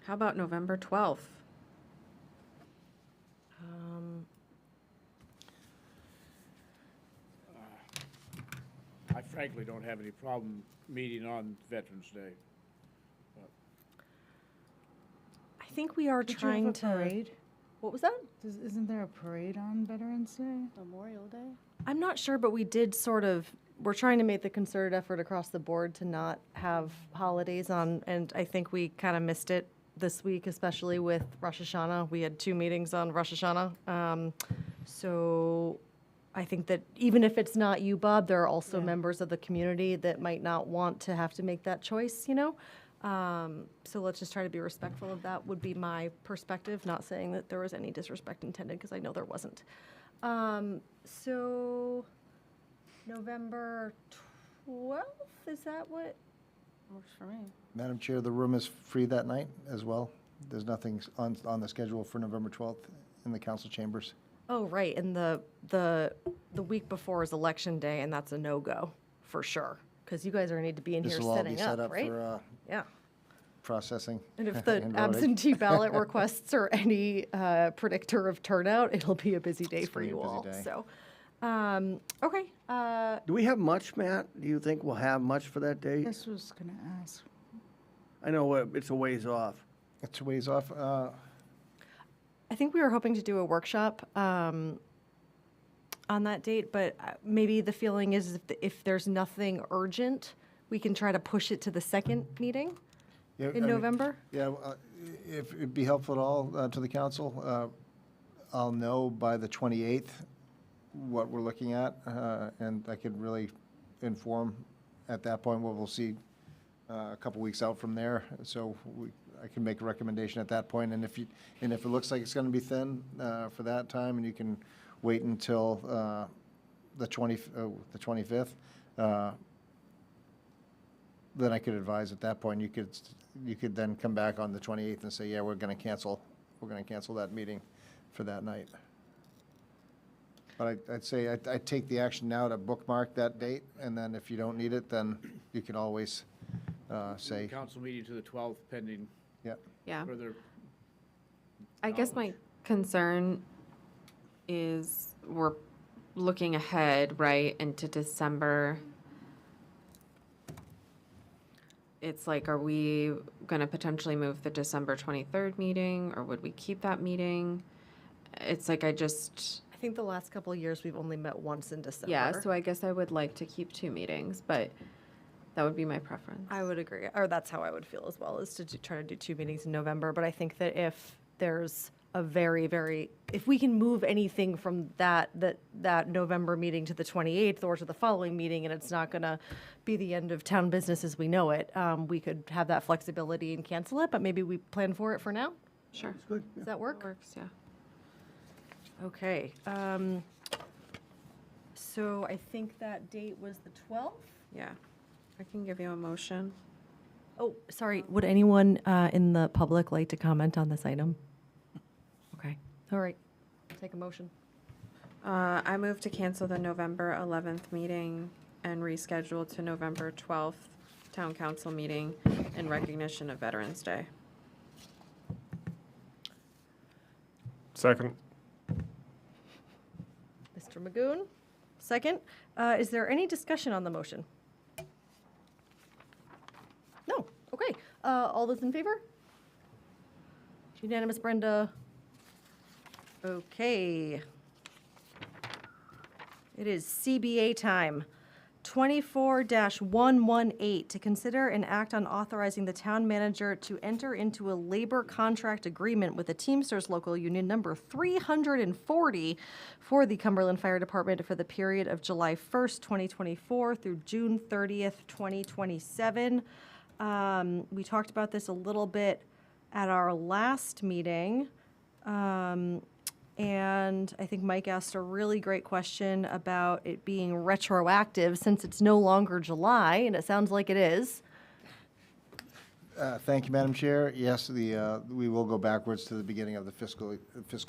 How about November 12th? I frankly don't have any problem meeting on Veterans Day. I think we are Don't you have trying a to. parade? What was that? Isn't there a parade on Veterans Day? Memorial Day? I'm not sure, but we did sort of, we're trying to make the concerted effort across the board to not have holidays on, and I think we kind of missed it this week, especially with Rosh Hashanah. We had 2 meetings on Rosh Hashanah. So I think that even if it's not you, Bob, there are also members of the community that might not want to have to make that choice, you know? So let's just try to be respectful of that, would be my perspective, not saying that there was any disrespect intended, because I know there wasn't. So November 12th, is that what? Works for me. Madam Chair, the room is free that night as well. There's nothing on the schedule for November 12th in the council chambers. Oh, right, and the week before is Election Day, and that's a no-go, for sure, because you guys are gonna need to be in This here will all be setting set up, up right? for Yeah. processing. And if the and voting. absentee ballot requests are any predictor of turnout, it'll be a busy day It's for gonna be you a busy all. day. So, okay. Do we have much, Matt? Do you think we'll have much for that date? This was gonna ask. I know it's a ways off. It's a ways off. I think we were hoping to do a workshop on that date, but maybe the feeling is if there's nothing urgent, we can try to push it to the second meeting Yeah, I in mean, November. Yeah, if it'd be helpful at all to the council, I'll know by the 28th what we're looking at, and I could really inform at that point what we'll see a couple weeks out from there. So I can make a recommendation at that point, and if it looks like it's going to be thin for that time, and you can wait until the 25th, then I could advise at that point. You could then come back on the 28th and say, yeah, we're going to cancel that meeting for that night. But I'd say I'd take the action now to bookmark that date, and then if you don't need it, then you can always say, Council meeting to the 12th pending yeah. Yeah. further. I guess my concern is we're looking ahead, right, into December. It's like, are we going to potentially move the December 23rd meeting, or would we keep that meeting? It's like, I think the last couple of years, we've only met once in December. yeah, so I guess I would like to keep 2 meetings, but that would be my preference. I would agree, or that's how I would feel as well, is to try to do 2 meetings in November. But I think that if there's a if we can move anything from that November meeting to the 28th or to the following meeting, and it's not going to be the end of town business as we know it, we could have that flexibility and cancel it, but maybe we plan for it for now? Sure. Good. Does that work? Works, yeah. Okay. So I think that date was the 12th? Yeah. I can give you a motion. Oh, sorry. Would anyone in the public like to comment on this item? Okay. All right. Take a motion. I move to cancel the November 11th meeting and reschedule to November 12th town council meeting in recognition of Veterans Day. Second. Mr. Magoon, second. Is there any discussion on the motion? No. Okay. All those in favor? Unanimous, Brenda. Okay. It is CBA time. 24-118, to consider and act on authorizing the town manager to enter into a labor contract agreement with the Teamsters Local Union number 340 for the Cumberland Fire Department for the period of July 1st, 2024 through June 30th, 2027. We talked about this a little bit at our last meeting. And I think Mike asked a really great question about it being retroactive since it's no longer July, and it sounds like it is. Thank you, Madam Chair. Yes, we will go backwards to the beginning of the fiscal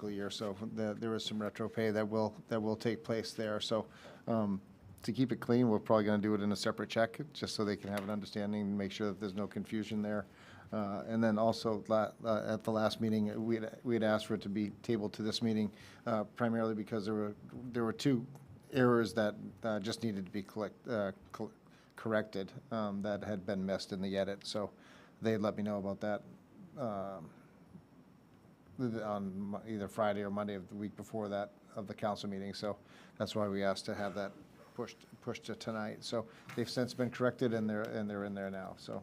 year, so there is some retro pay that will take place there. So to keep it clean, we're probably going to do it in a separate check, just so they can have an understanding and make sure that there's no confusion there. And then also at the last meeting, we had asked for it to be tabled to this meeting, primarily because there were 2 errors that just needed to be corrected that had been missed in the edit. So they had let me know about that on either Friday or Monday of the week before that of the council meeting. So that's why we asked to have that pushed to tonight. So they've since been corrected, and they're in there now. So.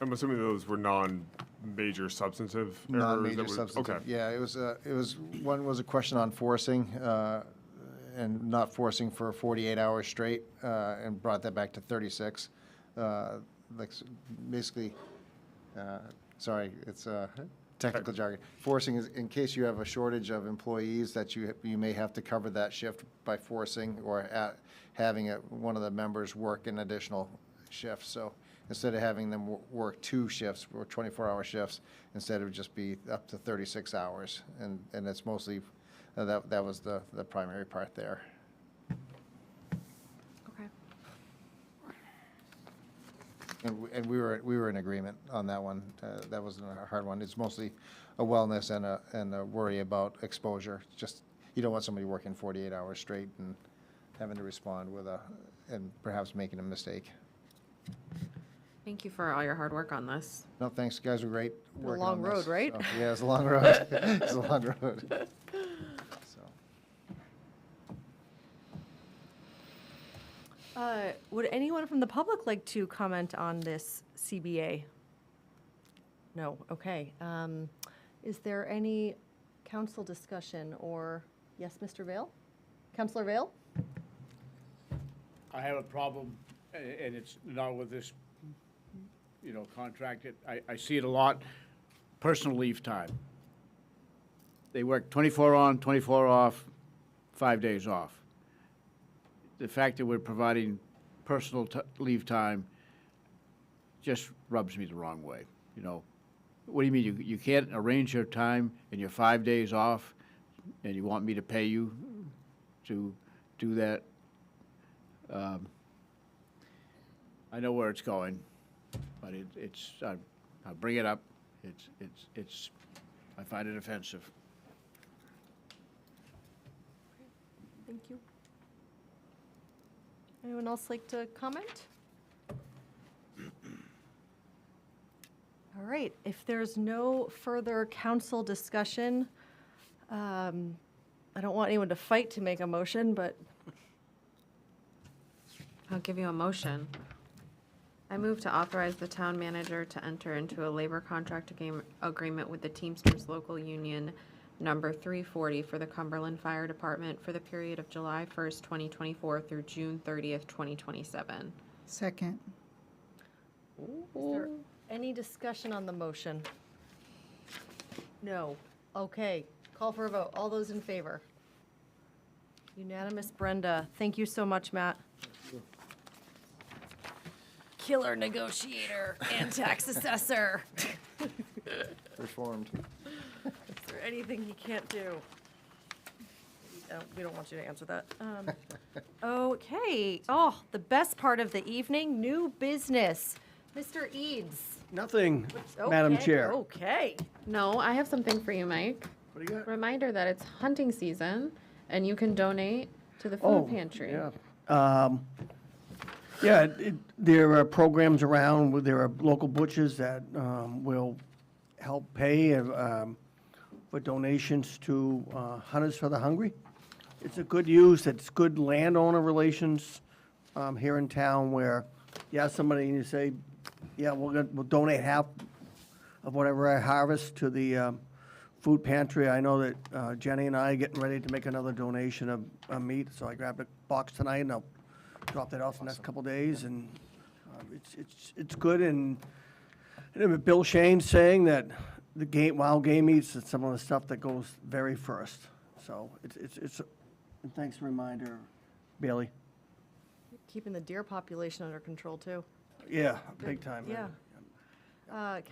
I'm assuming those were non-major substantive errors? Non-major substantive. Okay. Yeah, it was one was a question on forcing, and not forcing for 48 hours straight, and brought that back to 36. Basically, sorry, it's technical jargon. Forcing is in case you have a shortage of employees that you may have to cover that shift by forcing or having one of the members work an additional shift. So instead of having them work 2 shifts or 24-hour shifts, instead it would just be up to 36 hours. And it's mostly, that was the primary part there. Okay. And we were in agreement on that one. That wasn't a hard one. It's mostly a wellness and a worry about exposure. Just, you don't want somebody working 48 hours straight and having to respond and perhaps making a mistake. Thank you for all your hard work on this. No, thanks, you guys were great a working long on road, this. right? So, yeah, it's a long road. It's a long road. So, Would anyone from the public like to comment on this CBA? No, okay. Is there any council discussion or, yes, Mr. Vale? Councillor Vale? I have a problem, and it's not with this, contract. I see it a lot. Personal leave time. They work 24 on, 24 off, 5 days off. The fact that we're providing personal leave time just rubs me the wrong way, What do you mean, you can't arrange your time and your 5 days off, and you want me to pay you to do that? I know where it's going, but I'll bring it up. I find it offensive. Thank you. Anyone else like to comment? All right, if there's no further council discussion, I don't want anyone to fight to make a motion, but I'll give you a motion. I move to authorize the town manager to enter into a labor contract agreement with the Teamsters Local Union number 340 for the Cumberland Fire Department for the period of July 1st, 2024 through June 30th, 2027. Second. is there any discussion on the motion? No. Okay, call for a vote. All those in favor? Unanimous, Brenda. Thank you so much, Matt. Killer negotiator and tax assessor. reformed. Is there anything he can't do? We don't want you to answer that. Okay. Oh, the best part of the evening, new business. Mr. Eads. Nothing, Madam Okay, Chair. Okay. No, I have something for you, Mike. What do you got? Reminder that it's hunting season and you can donate to the Oh, food pantry. Yeah. There are programs around, where there are local butchers that will help pay for donations to Hunters for the Hungry. It's a good use, it's good landowner relations here in town where you have somebody and you say, yeah, we'll donate half of whatever I harvest to the food pantry. I know that Jenny and I are getting ready to make another donation of meat, so I grabbed a box tonight and I'll drop that off the next couple days, and it's good. And I remember Bill Shane saying that the wild game meats is some of the stuff that goes very first. So it's and thanks for the reminder, Bailey. Keeping the deer population under control, too. Yeah, big time. Yeah.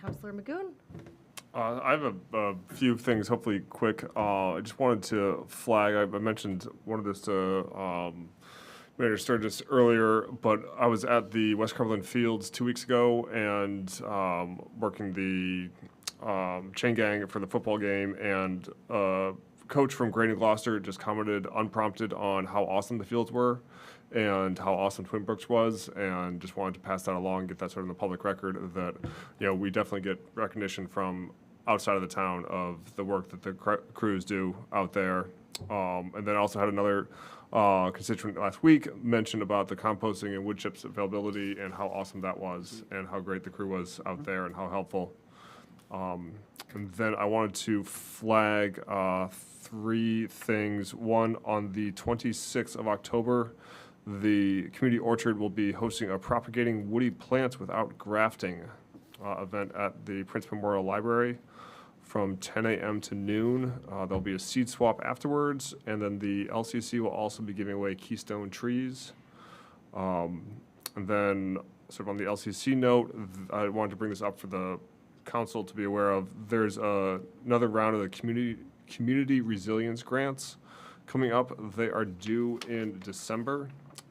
Councillor Magoon? I have a few things, hopefully quick. I just wanted to flag, I mentioned one of this to Mayor Sturgis earlier, but I was at the West Cumberland Fields 2 weeks ago and working the chain gang for the football game, and coach from Grading Gloucester just commented unprompted on how awesome the fields were and how awesome Twin Brooks was, and just wanted to pass that along, get that sort of in the public record that, we definitely get recognition from outside of the town of the work that the crews do out there. And then I also had another constituent last week mention about the composting and wood chips availability and how awesome that was and how great the crew was out there and how helpful. And then I wanted to flag 3 things. One, on the 26th of October, the community orchard will be hosting a Propagating Woody Plants Without Grafting event at the Prince Memorial Library from 10 a.m. to noon. There'll be a seed swap afterwards, and then the LCC will also be giving away Keystone trees. And then, sort of on the LCC note, I wanted to bring this up for the council to be aware of. There's another round of the community resilience grants coming up. They are due in December,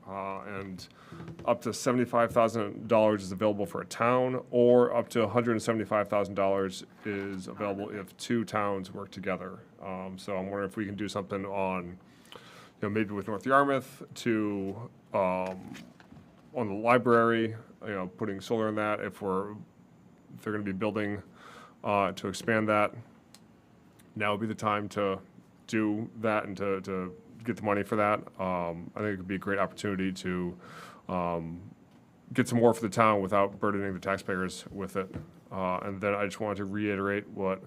and up to $75,000 is available for a town, or up to $175,000 is available if 2 towns work together. So I'm wondering if we can do something on, maybe with North Yarmouth to on the library putting solar in that, if they're going to be building to expand that, now would be the time to do that and to get the money for that. I think it could be a great opportunity to get some more for the town without burdening the taxpayers with it. And then I just wanted to reiterate what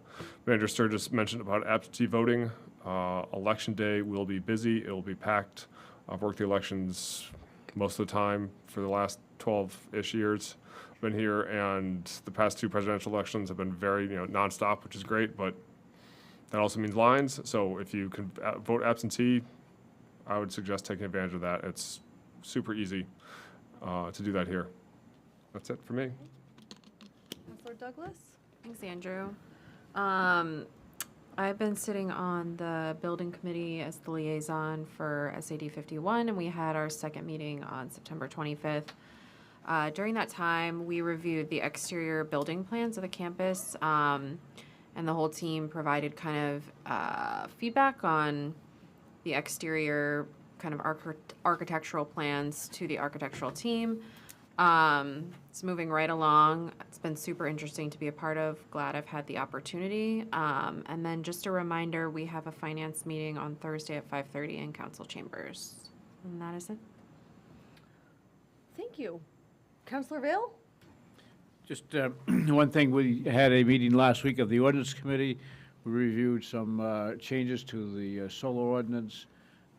Manager Sturgis mentioned about absentee voting. Election day will be busy. It will be packed. I've worked the elections most of the time for the last 12-ish years. I've been here, and the past 2 presidential elections have been very, nonstop, which is great, but that also means lines. So if you can vote absentee, I would suggest taking advantage of that. It's super easy to do that here. That's it for me. Councilor Douglas? Thanks, Andrew. I've been sitting on the building committee as the liaison for SAD 51, and we had our second meeting on September 25th. During that time, we reviewed the exterior building plans of the campus, and the whole team provided kind of feedback on the exterior kind of architectural plans to the architectural team. It's moving right along. It's been super interesting to be a part of. Glad I've had the opportunity. And then just a reminder, we have a finance meeting on Thursday at 5:30 in council chambers. And that is it. Thank you. Councilor Vale? Just one thing, we had a meeting last week of the ordinance committee. We reviewed some changes to the solar ordinance.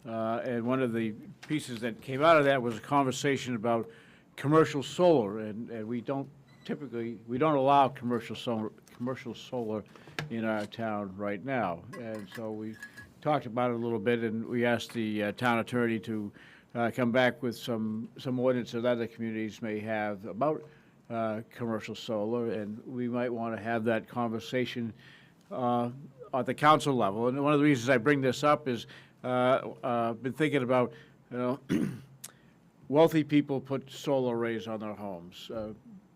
And one of the pieces that came out of that was a conversation about commercial solar, and we don't allow commercial solar in our town right now. And so we talked about it a little bit, and we asked the town attorney to come back with some ordinance that other communities may have about commercial solar, and we might want to have that conversation at the council level. And one of the reasons I bring this up is been thinking about, wealthy people put solar arrays on their homes.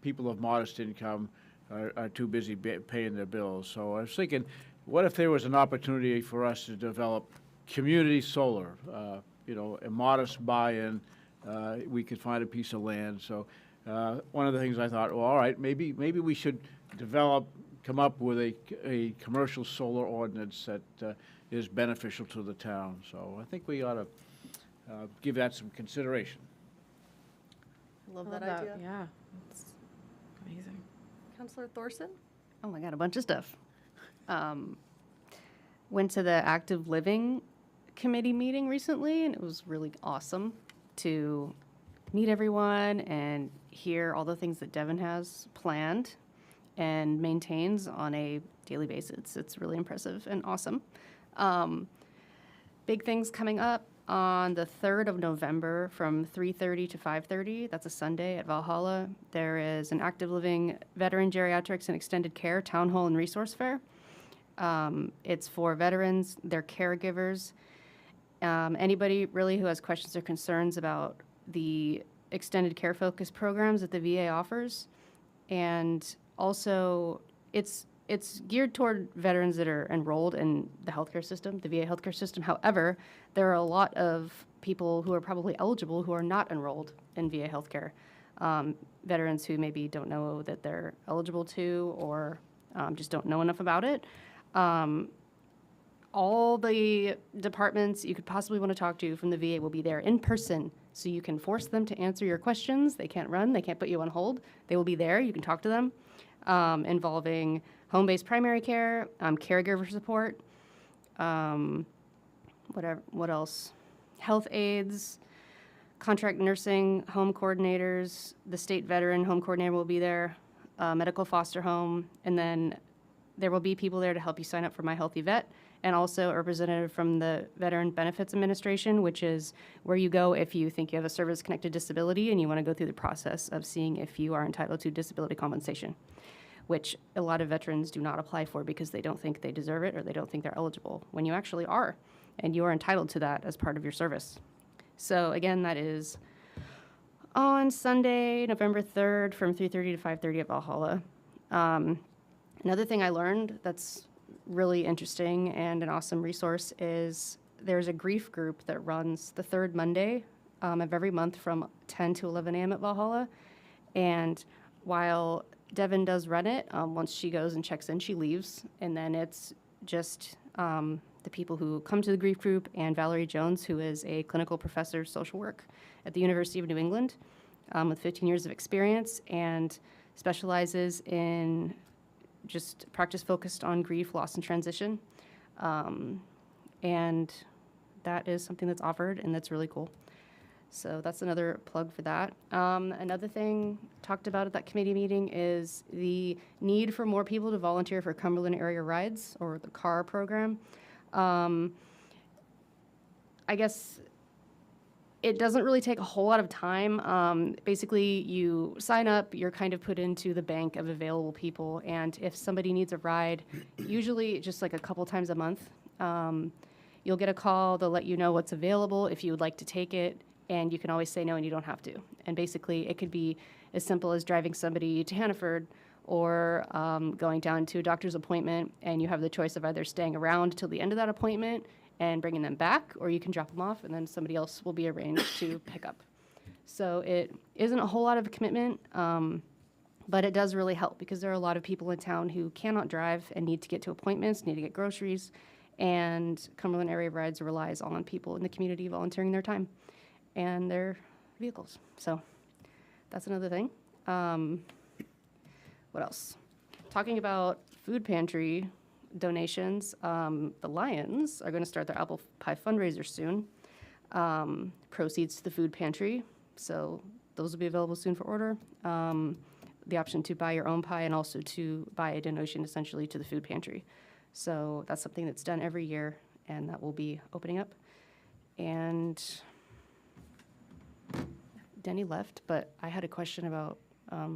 People of modest income are too busy paying their bills. So I was thinking, what if there was an opportunity for us to develop community solar? A modest buy-in. We could find a piece of land. So one of the things I thought, well, all right, maybe we should come up with a commercial solar ordinance that is beneficial to the town. So I think we ought to give that some consideration. I love that idea. Yeah, it's amazing. Councilor Thorson? Oh my God, a bunch of stuff. Went to the active living committee meeting recently, and it was really awesome to meet everyone and hear all the things that Devin has planned and maintains on a daily basis. It's really impressive and awesome. Big things coming up on the 3rd of November from 3:30 to 5:30. That's a Sunday at Valhalla. There is an active living veteran geriatrics and extended care town hall and resource fair. It's for veterans, their caregivers, anybody really who has questions or concerns about the extended care focused programs that the VA offers. And also it's geared toward veterans that are enrolled in the healthcare system, the VA healthcare system. However, there are a lot of people who are probably eligible who are not enrolled in VA healthcare. Veterans who maybe don't know that they're eligible to, or just don't know enough about it. All the departments you could possibly want to talk to from the VA will be there in person, so you can force them to answer your questions. They can't run, they can't put you on hold. They will be there, you can talk to them, involving home-based primary care, caregiver support, what else? Health aides, contract nursing, home coordinators, the state veteran home coordinator will be there, medical foster home, and then there will be people there to help you sign up for My Healthy Vet, and also a representative from the Veteran Benefits Administration, which is where you go if you think you have a service-connected disability and you want to go through the process of seeing if you are entitled to disability compensation, which a lot of veterans do not apply for because they don't think they deserve it or they don't think they're eligible, when you actually are, and you are entitled to that as part of your service. So again, that is on Sunday, November 3rd from 3:30 to 5:30 at Valhalla. Another thing I learned that's really interesting and an awesome resource is there's a grief group that runs the third Monday of every month from 10 to 11 a.m. at Valhalla. And while Devin does run it, once she goes and checks in, she leaves. And then it's just the people who come to the grief group and Valerie Jones, who is a clinical professor of social work at the University of New England with 15 years of experience and specializes in just practice focused on grief, loss, and transition. And that is something that's offered, and that's really cool. So that's another plug for that. Another thing talked about at that committee meeting is the need for more people to volunteer for Cumberland area rides or the CAR program. I guess it doesn't really take a whole lot of time. Basically, you sign up, you're kind of put into the bank of available people, and if somebody needs a ride, usually just like a couple times a month, you'll get a call, they'll let you know what's available if you would like to take it, and you can always say no and you don't have to. And basically, it could be as simple as driving somebody to Hannaford or going down to a doctor's appointment, and you have the choice of either staying around till the end of that appointment and bringing them back, or you can drop them off and then somebody else will be arranged to pick up. So it isn't a whole lot of a commitment, but it does really help because there are a lot of people in town who cannot drive and need to get to appointments, need to get groceries, and Cumberland Area Rides relies on people in the community volunteering their time and their vehicles. So that's another thing. What else? Talking about food pantry donations, the Lions are going to start their apple pie fundraiser soon. Proceeds to the food pantry, so those will be available soon for order. The option to buy your own pie and also to buy a donation essentially to the food pantry. So that's something that's done every year, and that will be opening up. And Denny left, but I had a question about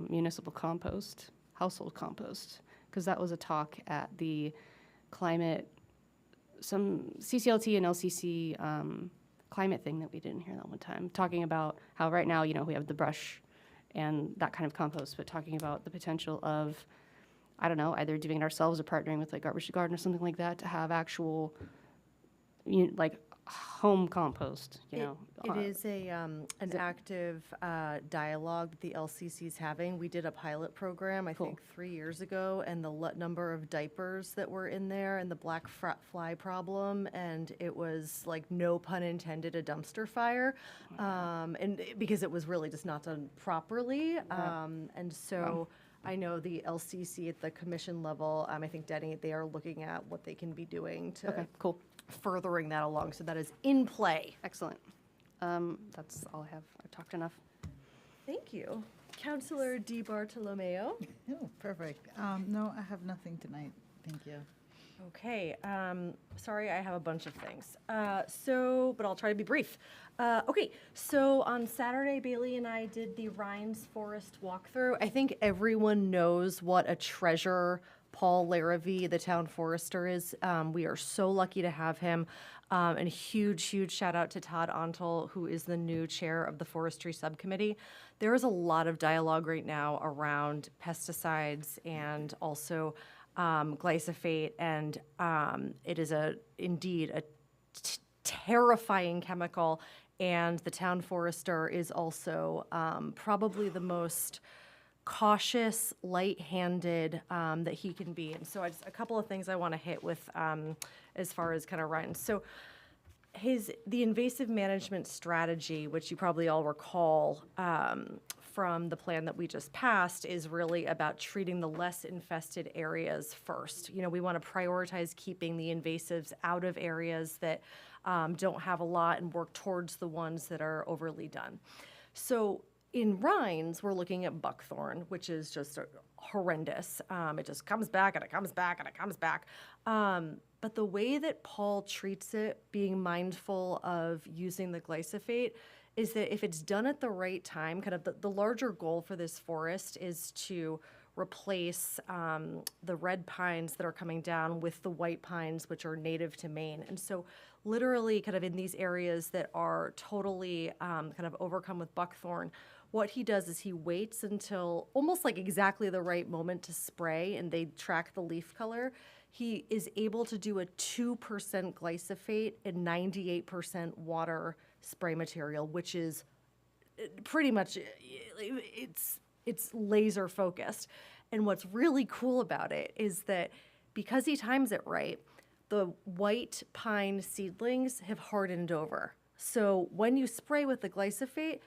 municipal compost, household compost, because that was a talk at the climate, some CCLT and LCC climate thing that we didn't hear that one time, talking about how right now, you know, we have the brush and that kind of compost, but talking about the potential of, I don't know, either doing it ourselves or partnering with like Garbage to Garden or something like that to have actual, like home compost, you know. It is an active dialogue that the LCC is having. We did a pilot program, I think, 3 years ago, and the number of diapers that were in there and the black fly problem, and it was like, no pun intended, a dumpster fire, and because it was really just not done properly, and so. I know the LCC at the commission level, I think Denny, they are looking at what they can be doing to furthering that along. So that is in play. Excellent. That's all I have. I've talked enough. Thank you. Councillor Di Bartolomeo. Oh, perfect. No, I have nothing tonight. Thank you. Okay, sorry, I have a bunch of things. But I'll try to be brief. Okay, so on Saturday, Bailey and I did the Rhines Forest walkthrough. I think everyone knows what a treasure Paul Larrabee, the town forester, is. We are so lucky to have him. And huge, huge shout out to Todd Ontel, who is the new chair of the forestry subcommittee. There is a lot of dialogue right now around pesticides and also glyphosate, and it is indeed a terrifying chemical, and the town forester is also probably the most cautious, light-handed that he can be. And so a couple of things I want to hit with as far as kind of Ryan. So the invasive management strategy, which you probably all recall from the plan that we just passed, is really about treating the less infested areas first. You know, we want to prioritize keeping the invasives out of areas that don't have a lot and work towards the ones that are overly done. So in Rhines, we're looking at buckthorn, which is just horrendous. It just comes back and it comes back and it comes back. But the way that Paul treats it, being mindful of using the glyphosate, is that if it's done at the right time, kind of the larger goal for this forest is to replace the red pines that are coming down with the white pines, which are native to Maine. And so literally kind of in these areas that are totally kind of overcome with buckthorn, what he does is he waits until almost like exactly the right moment to spray, and they track the leaf color. He is able to do a 2% glyphosate and 98% water spray material, which is pretty much, it's laser focused. And what's really cool about it is that because he times it right, the white pine seedlings have hardened over. So when you spray with the glyphosate,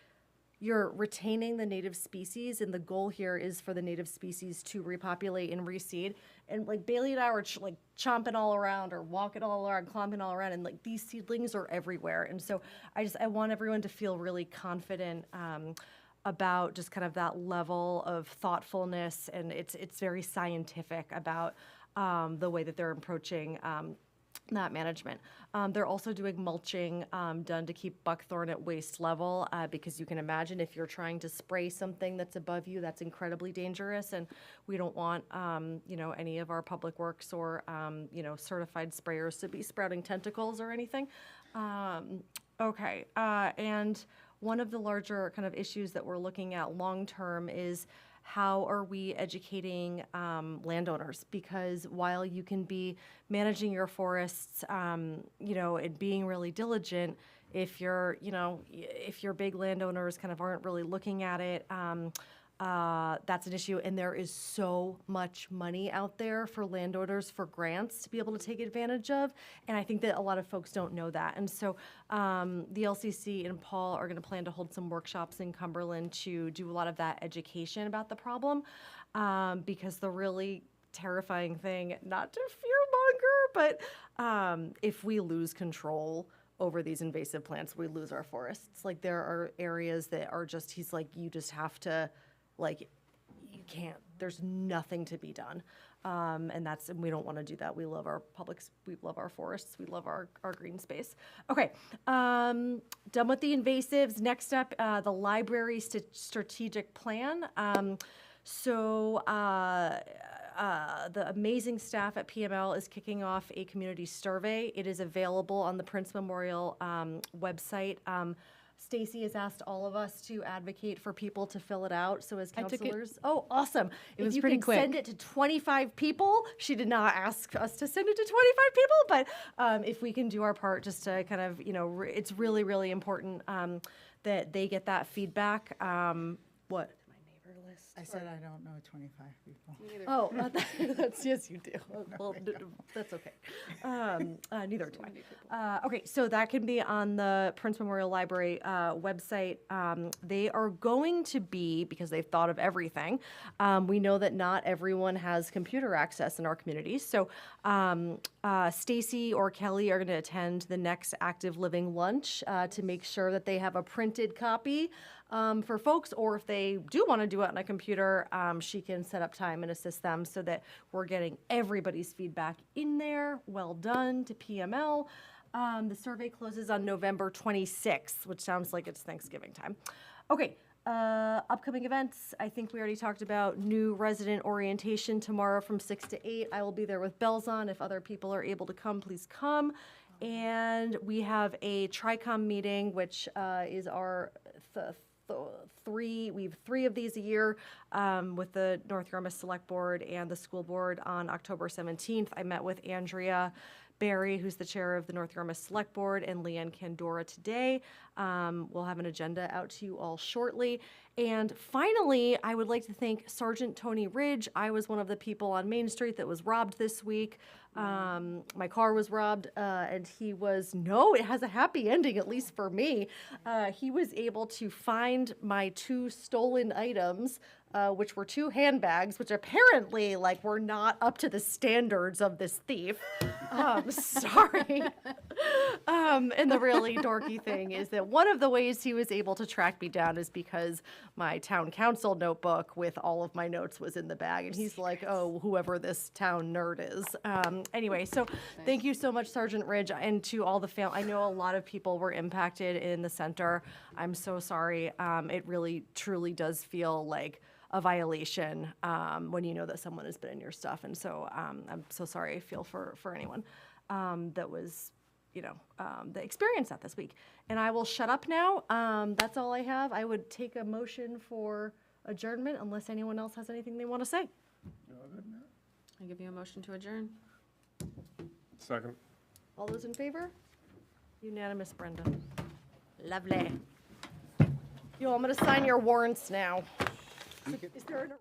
you're retaining the native species, and the goal here is for the native species to repopulate and reseed. And like Bailey and I were chomping all around or walking all around, clomping all around, and like these seedlings are everywhere. And so I want everyone to feel really confident about just kind of that level of thoughtfulness, and it's very scientific about the way that they're approaching that management. They're also doing mulching done to keep buckthorn at waist level because you can imagine if you're trying to spray something that's above you, that's incredibly dangerous, and we don't want any of our public works or certified sprayers to be sprouting tentacles or anything. And one of the larger kind of issues that we're looking at long term is how are we educating landowners? Because while you can be managing your forests, and being really diligent, if your big landowners kind of aren't really looking at it, that's an issue. And there is so much money out there for landowners for grants to be able to take advantage of. And I think that a lot of folks don't know that. And so the LCC and Paul are going to plan to hold some workshops in Cumberland to do a lot of that education about the problem. Because the really terrifying thing, not to fearmonger, but if we lose control over these invasive plants, we lose our forests. Like there are areas that are just, he's like, you just have to, like, you can't, there's nothing to be done. And we don't want to do that. We love our we love our forests, we love our green space. Okay, done with the invasives. Next up, the library strategic plan. The amazing staff at PML is kicking off a community survey. It is available on the Prince Memorial website. Stacy has asked all of us to advocate for people to fill it out. So as I took it. counselors, oh, awesome. It was if you pretty can quick. send it to 25 people, she did not ask us to send it to 25 people, but if we can do our part just to kind of, it's really, really important that they get that feedback. What? I said I don't know 25 people. Oh, that's, yes, you do. Well, that's okay. Neither do I. Okay, so that can be on the Prince Memorial Library website. They are going to be, because they've thought of everything, we know that not everyone has computer access in our communities. So Stacy or Kelly are going to attend the next Active Living Lunch to make sure that they have a printed copy for folks, or if they do want to do it on a computer, she can set up time and assist them so that we're getting everybody's feedback in there. Well done to PML. The survey closes on November 26th, which sounds like it's Thanksgiving time. Okay, upcoming events. I think we already talked about new resident orientation tomorrow from 6 to 8. I will be there with bells on. If other people are able to come, please come. And we have a TRICOM meeting, which is our we have 3 of these a year with the North Yarmouth Select Board and the school board on October 17th. I met with Andrea Barry, who's the chair of the North Yarmouth Select Board, and Leanne Candora today. We'll have an agenda out to you all shortly. And finally, I would like to thank Sergeant Tony Ridge. I was one of the people on Main Street that was robbed this week. My car was robbed, and it has a happy ending, at least for me. He was able to find my 2 stolen items, which were 2 handbags, which apparently, were not up to the standards of this thief. Sorry. And the really dorky thing is that one of the ways he was able to track me down is because my town council notebook with all of my notes was in the bag. And he's like, oh, whoever this town nerd is. Anyway, so thank you so much, Sergeant Ridge, and to all the I know a lot of people were impacted in the center. I'm so sorry. It really, truly does feel like a violation when you know that someone has been in your stuff. And so I'm so sorry. I feel for anyone that was, that experienced that this week. And I will shut up now. That's all I have. I would take a motion for adjournment unless anyone else has anything they want to say. I give you a motion to adjourn. Second. All those in favor? Unanimous, Brenda. Lovely. I'm going to sign your warrants now. Is there an